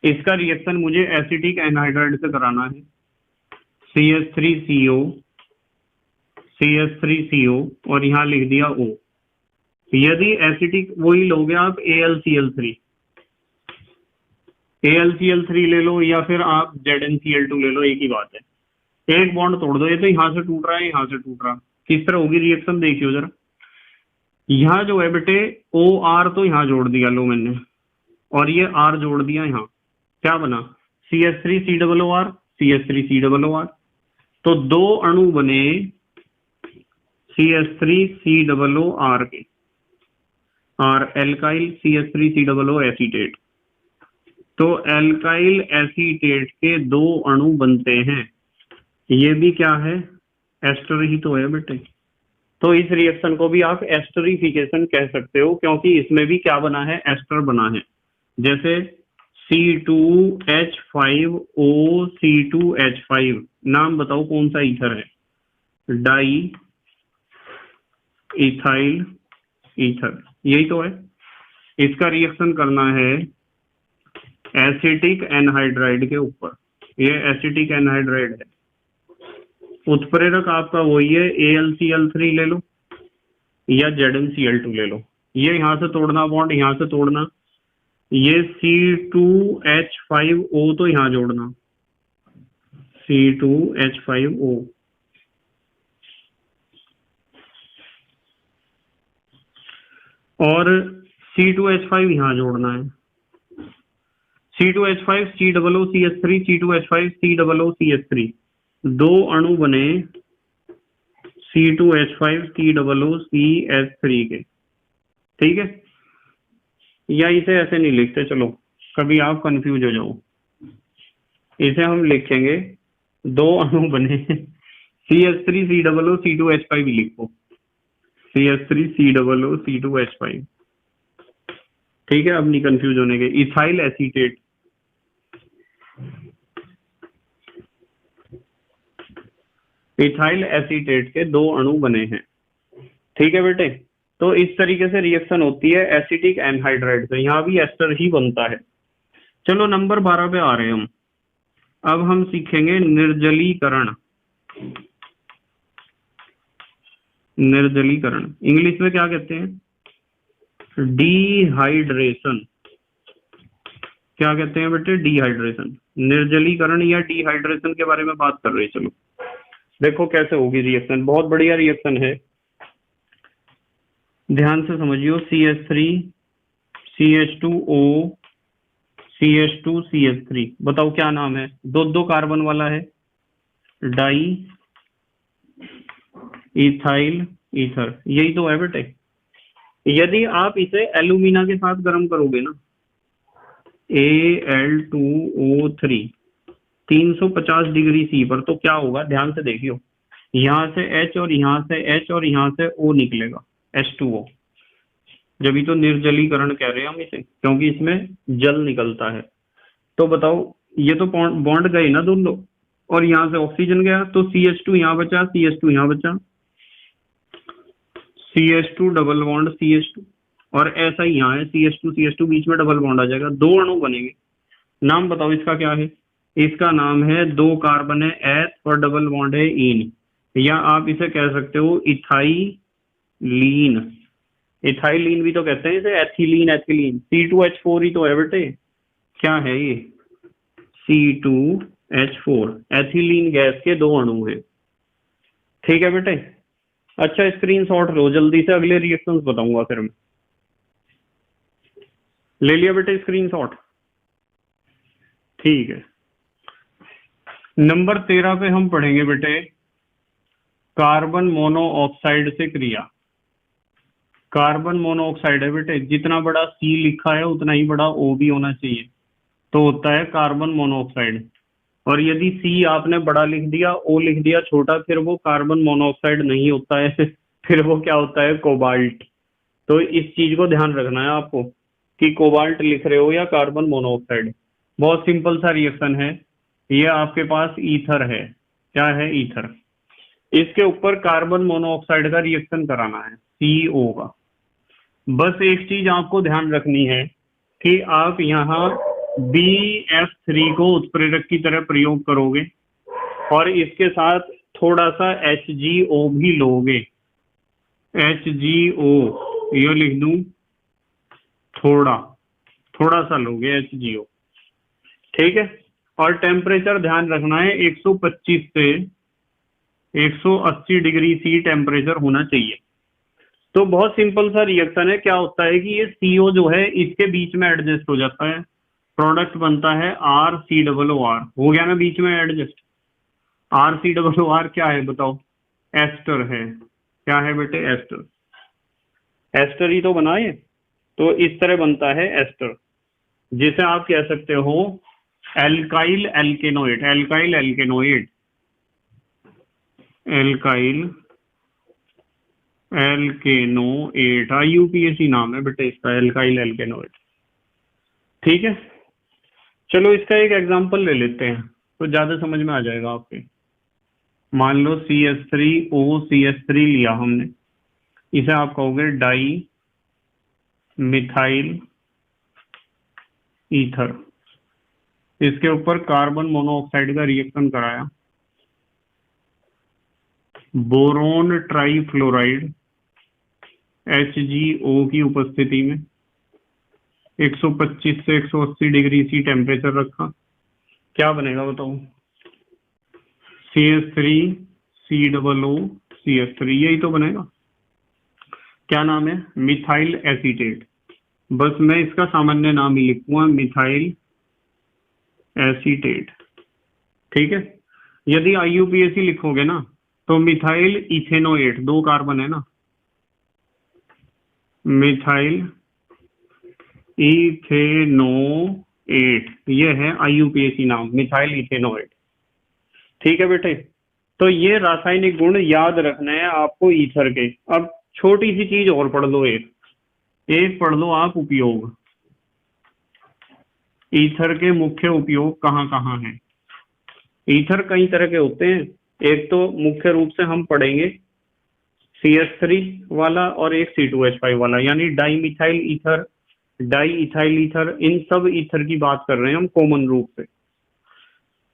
इसका रिएक्शन मुझे एसिटिक एनहाइड्राइड से कराना है, CH3CO और यहाँ लिख दिया O। यदि एसिटिक वही लोगे आप AlCl3 ले लो या फिर आप ZnCl2 ले लो, एक ही बात है। एक बॉन्ड तोड़ दो, ये तो यहाँ से टूट रहा है, यहाँ से टूट रहा, किस तरह होगी रिएक्शन देखियो जरा। यहाँ जो है बेटे ओ आर तो यहाँ जोड़ दिया लो मैंने, और ये आर जोड़ दिया यहाँ, क्या बना CH3COOR, CH3COOR। तो दो अणु बने CH3COOR के, और एल्काइल CH3COO एसीटेट। तो एल्काइल एसीटेट के दो अणु बनते हैं, ये भी क्या है, एस्टर ही तो है बेटे। तो इस रिएक्शन को भी आप एस्टरिफिकेशन कह सकते हो, क्योंकि इसमें भी क्या बना है, एस्टर बना है। जैसे C2H5O C2H5, नाम बताओ कौन सा ईथर है, डाई इथाइल ईथर, यही तो है। इसका रिएक्शन करना है एसिटिक एनहाइड्राइड के ऊपर, ये एसिटिक एनहाइड्राइड है। उत्प्रेरक आपका वही है, AlCl3 ले लो या ZnCl2 ले लो। ये यहां से तोड़ना बॉन्ड, यहां से तोड़ना, ये C2H5O तो यहां जोड़ना, C2H5O, और C2H5 यहां जोड़ना है, C2H5 COOCH3 C2H5 COOCH3, दो अणु बने C2H5 COOCH3 के, ठीक है। या इसे ऐसे नहीं लिखते, चलो कभी आप कंफ्यूज हो जाओ, इसे हम लिखेंगे दो अणु बने CH3COO C2H5 लिखो, CH3COO C2H5, ठीक है। अब नहीं कंफ्यूज होने के। इथाइल एसीटेट, इथाइल एसीटेट के दो अणु बने हैं, ठीक है बेटे। तो इस तरीके से रिएक्शन होती है एसिटिक एनहाइड्राइड से, यहाँ भी एस्टर ही बनता है। चलो नंबर 12 पे आ रहे हैं हम। अब हम सीखेंगे निर्जलीकरण। निर्जलीकरण इंग्लिश में क्या कहते हैं, डिहाइड्रेशन। क्या कहते हैं बेटे, डिहाइड्रेशन। निर्जलीकरण या डिहाइड्रेशन के बारे में बात कर रहे हैं। चलो देखो कैसे होगी रिएक्शन, बहुत बढ़िया रिएक्शन है, ध्यान से समझियो। CH3 CH2O CH2 CH3, बताओ क्या नाम है, दो दो कार्बन वाला है, डाई इथाइल ईथर, यही तो है बेटे। यदि आप इसे एल्यूमिना के साथ गर्म करोगे ना, Al2O3 350 डिग्री C पर, तो क्या होगा, ध्यान से देखियो, यहां से H और यहां से H और यहां से O निकलेगा, H2O। जब तो निर्जलीकरण कह रहे हैं हम इसे, क्योंकि इसमें जल निकलता है। तो बताओ, ये तो बॉन्ड गए ना दोनों, और यहां से ऑक्सीजन गया, तो CH2 यहाँ बचा, CH2 यहाँ बचा, CH2 डबल बॉन्ड CH2, और ऐसा ही यहाँ है, CH2 CH2 बीच में डबल बॉन्ड आ जाएगा, दो अणु बनेंगे। नाम बताओ इसका क्या है, इसका नाम है, दो कार्बन है एथ और डबल बॉन्ड है इन, या आप इसे कह सकते हो इथाइलीन। इथाइलीन भी तो कहते हैं इसे, एथिलीन एथिलीन। C2H4 ही तो है बेटे, क्या है ये, C2H4, एथिलीन गैस के दो अणु हैं, ठीक है बेटे। अच्छा स्क्रीनशॉट लो जल्दी से, अगले रिएक्शंस बताऊंगा फिर मैं। ले लिया बेटे स्क्रीनशॉट, ठीक है। नंबर 13 पे हम पढ़ेंगे बेटे कार्बन मोनोऑक्साइड से क्रिया। कार्बन मोनोऑक्साइड है बेटे, जितना बड़ा C लिखा है उतना ही बड़ा O भी होना चाहिए, तो होता है कार्बन मोनोऑक्साइड। और यदि C आपने बड़ा लिख दिया, O लिख दिया छोटा, फिर वो कार्बन मोनोऑक्साइड नहीं होता है फिर वो क्या होता है, कोबाल्ट। तो इस चीज को ध्यान रखना है आपको कि कोबाल्ट लिख रहे हो या कार्बन मोनोऑक्साइड। बहुत सिंपल सा रिएक्शन है, ये आपके पास ईथर है, क्या है, ईथर। इसके ऊपर कार्बन मोनोऑक्साइड का रिएक्शन कराना है, CO का। बस एक चीज आपको ध्यान रखनी है कि आप यहाँ BF3 को उत्प्रेरक की तरह प्रयोग करोगे, और इसके साथ थोड़ा सा HgO भी लोगे, HgO ये लिख दूं, थोड़ा थोड़ा सा लोगे HgO, ठीक है। और टेम्परेचर ध्यान रखना है 125 से 180 डिग्री C टेम्परेचर होना चाहिए। तो बहुत सिंपल सा रिएक्शन है। क्या होता है कि ये CO जो है इसके बीच में एडजस्ट हो जाता है, प्रोडक्ट बनता है RCOOR। हो गया ना बीच में एडजस्ट। RCOOR क्या है बताओ? एस्टर है। क्या है बेटे? एस्टर। एस्टर ही तो बना है। तो इस तरह बनता है एस्टर, जिसे आप कह सकते हो alkyl alkanoid. Alkyl alkanoid, alkyl alkanoate, IUPAC नाम है बेटे इसका, एल्काइल एल्केनोएट। ठीक है, चलो इसका एक एग्जांपल ले लेते हैं तो ज्यादा समझ में आ जाएगा आपके। मान लो CH3OCH3 लिया हमने, इसे आप कहोगे डाई मिथाइल ईथर। इसके ऊपर कार्बन मोनोऑक्साइड का रिएक्शन कराया, बोरोन ट्राइफ्लोराइड HgO की उपस्थिति में 125 से 180 डिग्री C टेम्परेचर रखा। क्या बनेगा बताओ? CH3COOCH3, यही तो बनेगा। क्या नाम है? Methyl acetate. बस मैं इसका सामान्य नाम ही लिखूंगा, मिथाइल एसीटेट। ठीक है, यदि IUPAC लिखोगे ना तो मिथाइल इथेनोएट, 2 कार्बन है ना, मिथाइल इथेनोएट, ये है IUPAC नाम, मिथाइल इथेनोएट। ठीक है बेटे, तो ये रासायनिक गुण याद रखना है आपको ईथर के। अब छोटी सी चीज और पढ़ लो, एक पढ़ लो आप उपयोग। ईथर के मुख्य उपयोग कहाँ कहाँ हैं? ईथर कई तरह के होते हैं। एक तो मुख्य रूप से हम पढ़ेंगे CH3 वाला और एक C2H5 वाला, यानी di methyl ether, di ethyl ether, इन सब ईथर की बात कर रहे हैं हम कॉमन रूप से।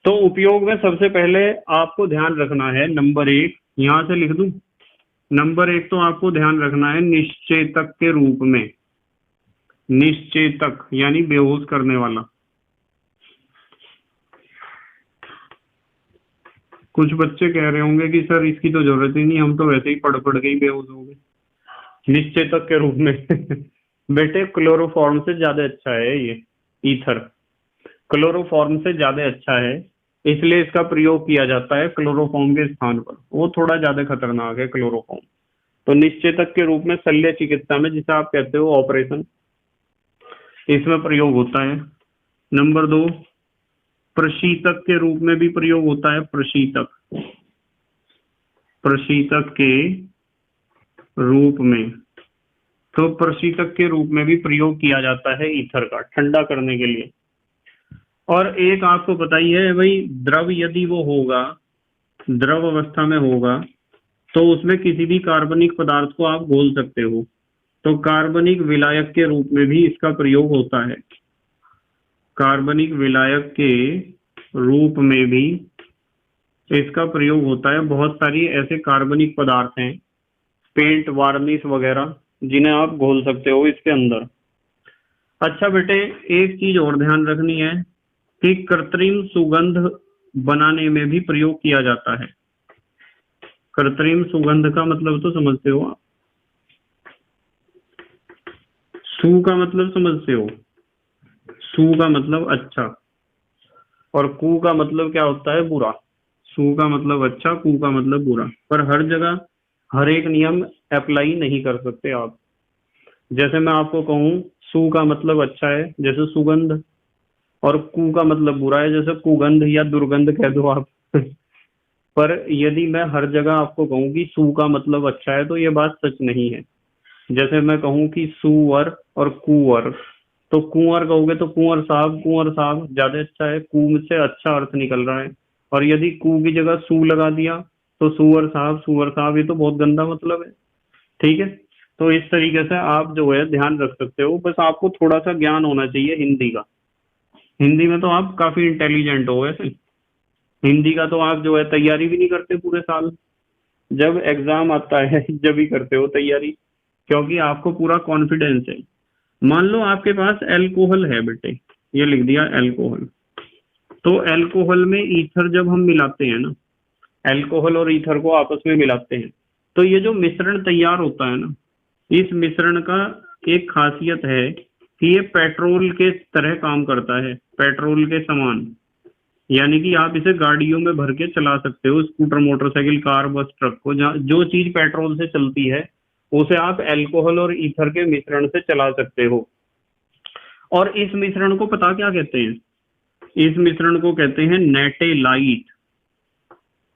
तो उपयोग में सबसे पहले आपको ध्यान रखना है, नंबर 1 यहां से लिख दूं। नंबर 1 तो आपको ध्यान रखना है निश्चेतक के रूप में। निश्चेतक यानी बेहोश करने वाला। कुछ बच्चे कह रहे होंगे कि सर इसकी तो जरूरत ही नहीं, हम तो वैसे ही पढ़ पढ़ के ही बेहोश हो गए। निश्चेतक के रूप में बेटे क्लोरोफॉर्म से ज्यादा अच्छा है ये ईथर, क्लोरोफॉर्म से ज्यादा अच्छा है, इसलिए इसका प्रयोग किया जाता है क्लोरोफॉर्म के स्थान पर। वो थोड़ा ज्यादा खतरनाक है क्लोरोफॉर्म। तो निश्चेतक के रूप में शल्य चिकित्सा में, जिसे आप कहते हो ऑपरेशन, इसमें प्रयोग होता है। नंबर 2 प्रशीतक के रूप में भी प्रयोग होता है। प्रशीतक, प्रशीतक के रूप में, तो प्रशीतक के रूप में भी प्रयोग किया जाता है ईथर का, ठंडा करने के लिए। और एक आपको पता ही है भाई, द्रव यदि वो होगा, द्रव अवस्था में होगा, तो उसमें किसी भी कार्बनिक पदार्थ को आप घोल सकते हो, तो कार्बनिक विलायक के रूप में भी इसका प्रयोग होता है। कार्बनिक विलायक के रूप में भी इसका प्रयोग होता है। बहुत सारी ऐसे कार्बनिक पदार्थ हैं, पेंट, वार्निश वगैरह, जिन्हें आप घोल सकते हो इसके अंदर। अच्छा बेटे, एक चीज और ध्यान रखनी है कि कृत्रिम सुगंध बनाने में भी प्रयोग किया जाता है। कृत्रिम सुगंध का मतलब तो समझते हो आप? सु का मतलब समझते हो? सु का मतलब अच्छा, और कु का मतलब क्या होता है? बुरा। सु का मतलब अच्छा, कु का मतलब बुरा। पर हर जगह हर एक नियम अप्लाई नहीं कर सकते आप। जैसे मैं आपको कहूं सु का मतलब अच्छा है, जैसे सुगंध, और कु का मतलब बुरा है, जैसे कुगंध या दुर्गंध कह दो आप पर यदि मैं हर जगह आपको कहूं कि सु का मतलब अच्छा है, तो ये बात सच नहीं है। जैसे मैं कहूं कि सुअर और कुंवर, तो कुंवर कहोगे तो कुंवर साहब ज्यादा अच्छा है, कु से अच्छा अर्थ निकल रहा है। और यदि कु की जगह सु लगा दिया तो सुअर साहब, ये तो बहुत गंदा मतलब है। ठीक है, तो इस तरीके से आप जो है ध्यान रख सकते हो। बस आपको थोड़ा सा ज्ञान होना चाहिए हिंदी का। हिंदी में तो आप काफी इंटेलिजेंट हो वैसे। हिंदी का तो आप जो है तैयारी भी नहीं करते पूरे साल, जब एग्जाम आता है जब ही करते हो तैयारी, क्योंकि आपको पूरा कॉन्फिडेंस है। मान लो आपके पास एल्कोहल है बेटे, ये लिख दिया एल्कोहल। तो एल्कोहल में ईथर जब हम मिलाते हैं ना, एल्कोहल और ईथर को आपस में मिलाते हैं, तो ये जो मिश्रण तैयार होता है ना, इस मिश्रण का एक खासियत है कि ये पेट्रोल के तरह काम करता है, पेट्रोल के समान। यानी कि आप इसे गाड़ियों में भर के चला सकते हो, स्कूटर, मोटरसाइकिल, कार, बस, ट्रक को, जहाँ जो चीज पेट्रोल से चलती है उसे आप अल्कोहल और ईथर के मिश्रण से चला सकते हो। और इस मिश्रण को पता क्या कहते हैं? इस मिश्रण को कहते हैं नेटेलाइट।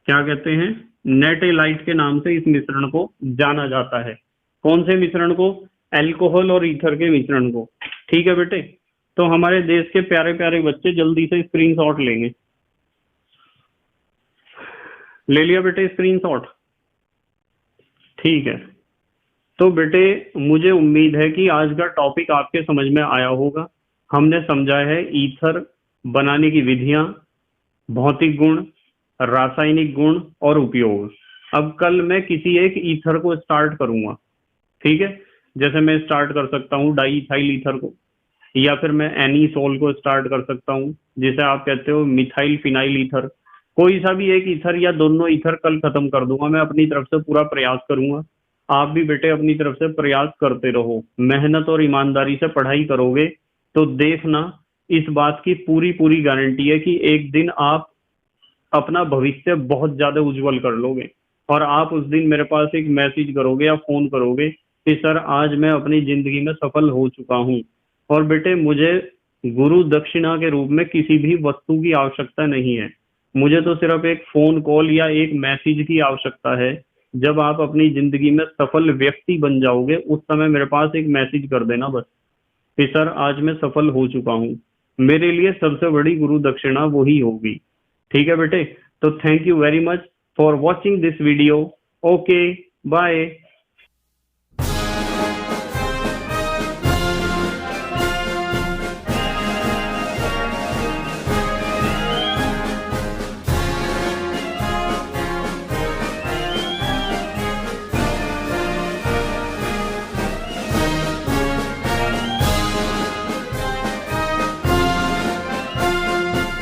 क्या कहते हैं? नेटेलाइट के नाम से इस मिश्रण को जाना जाता है। कौन से मिश्रण को? अल्कोहल और ईथर के मिश्रण को। ठीक है बेटे, तो हमारे देश के प्यारे प्यारे बच्चे जल्दी से स्क्रीनशॉट लेंगे। ले लिया बेटे स्क्रीनशॉट? ठीक है, तो बेटे मुझे उम्मीद है कि आज का टॉपिक आपके समझ में आया होगा। हमने समझा है ईथर बनाने की विधियां, भौतिक गुण, रासायनिक गुण और उपयोग। अब कल मैं किसी एक ईथर को स्टार्ट करूंगा। ठीक है, जैसे मैं स्टार्ट कर सकता हूँ डाई इथाइल ईथर को, या फिर मैं एनीसोल को स्टार्ट कर सकता हूँ, जिसे आप कहते हो मिथाइल फिनाइल ईथर। कोई सा भी एक ईथर या दोनों ईथर कल खत्म कर दूंगा। मैं अपनी तरफ से पूरा प्रयास करूंगा। आप भी बेटे अपनी तरफ से प्रयास करते रहो, मेहनत और ईमानदारी से पढ़ाई करोगे तो देखना, इस बात की पूरी पूरी गारंटी है कि एक दिन आप अपना भविष्य बहुत ज्यादा उज्जवल कर लोगे। और आप उस दिन मेरे पास एक मैसेज करोगे या फोन करोगे कि सर आज मैं अपनी जिंदगी में सफल हो चुका हूँ। और बेटे मुझे गुरु दक्षिणा के रूप में किसी भी वस्तु की आवश्यकता नहीं है, मुझे तो सिर्फ एक फोन कॉल या एक मैसेज की आवश्यकता है। जब आप अपनी जिंदगी में सफल व्यक्ति बन जाओगे उस समय मेरे पास एक मैसेज कर देना बस कि सर आज मैं सफल हो चुका हूँ। मेरे लिए सबसे बड़ी गुरु दक्षिणा वही होगी। ठीक है बेटे, तो thank you very much for watching this video. Okay, bye.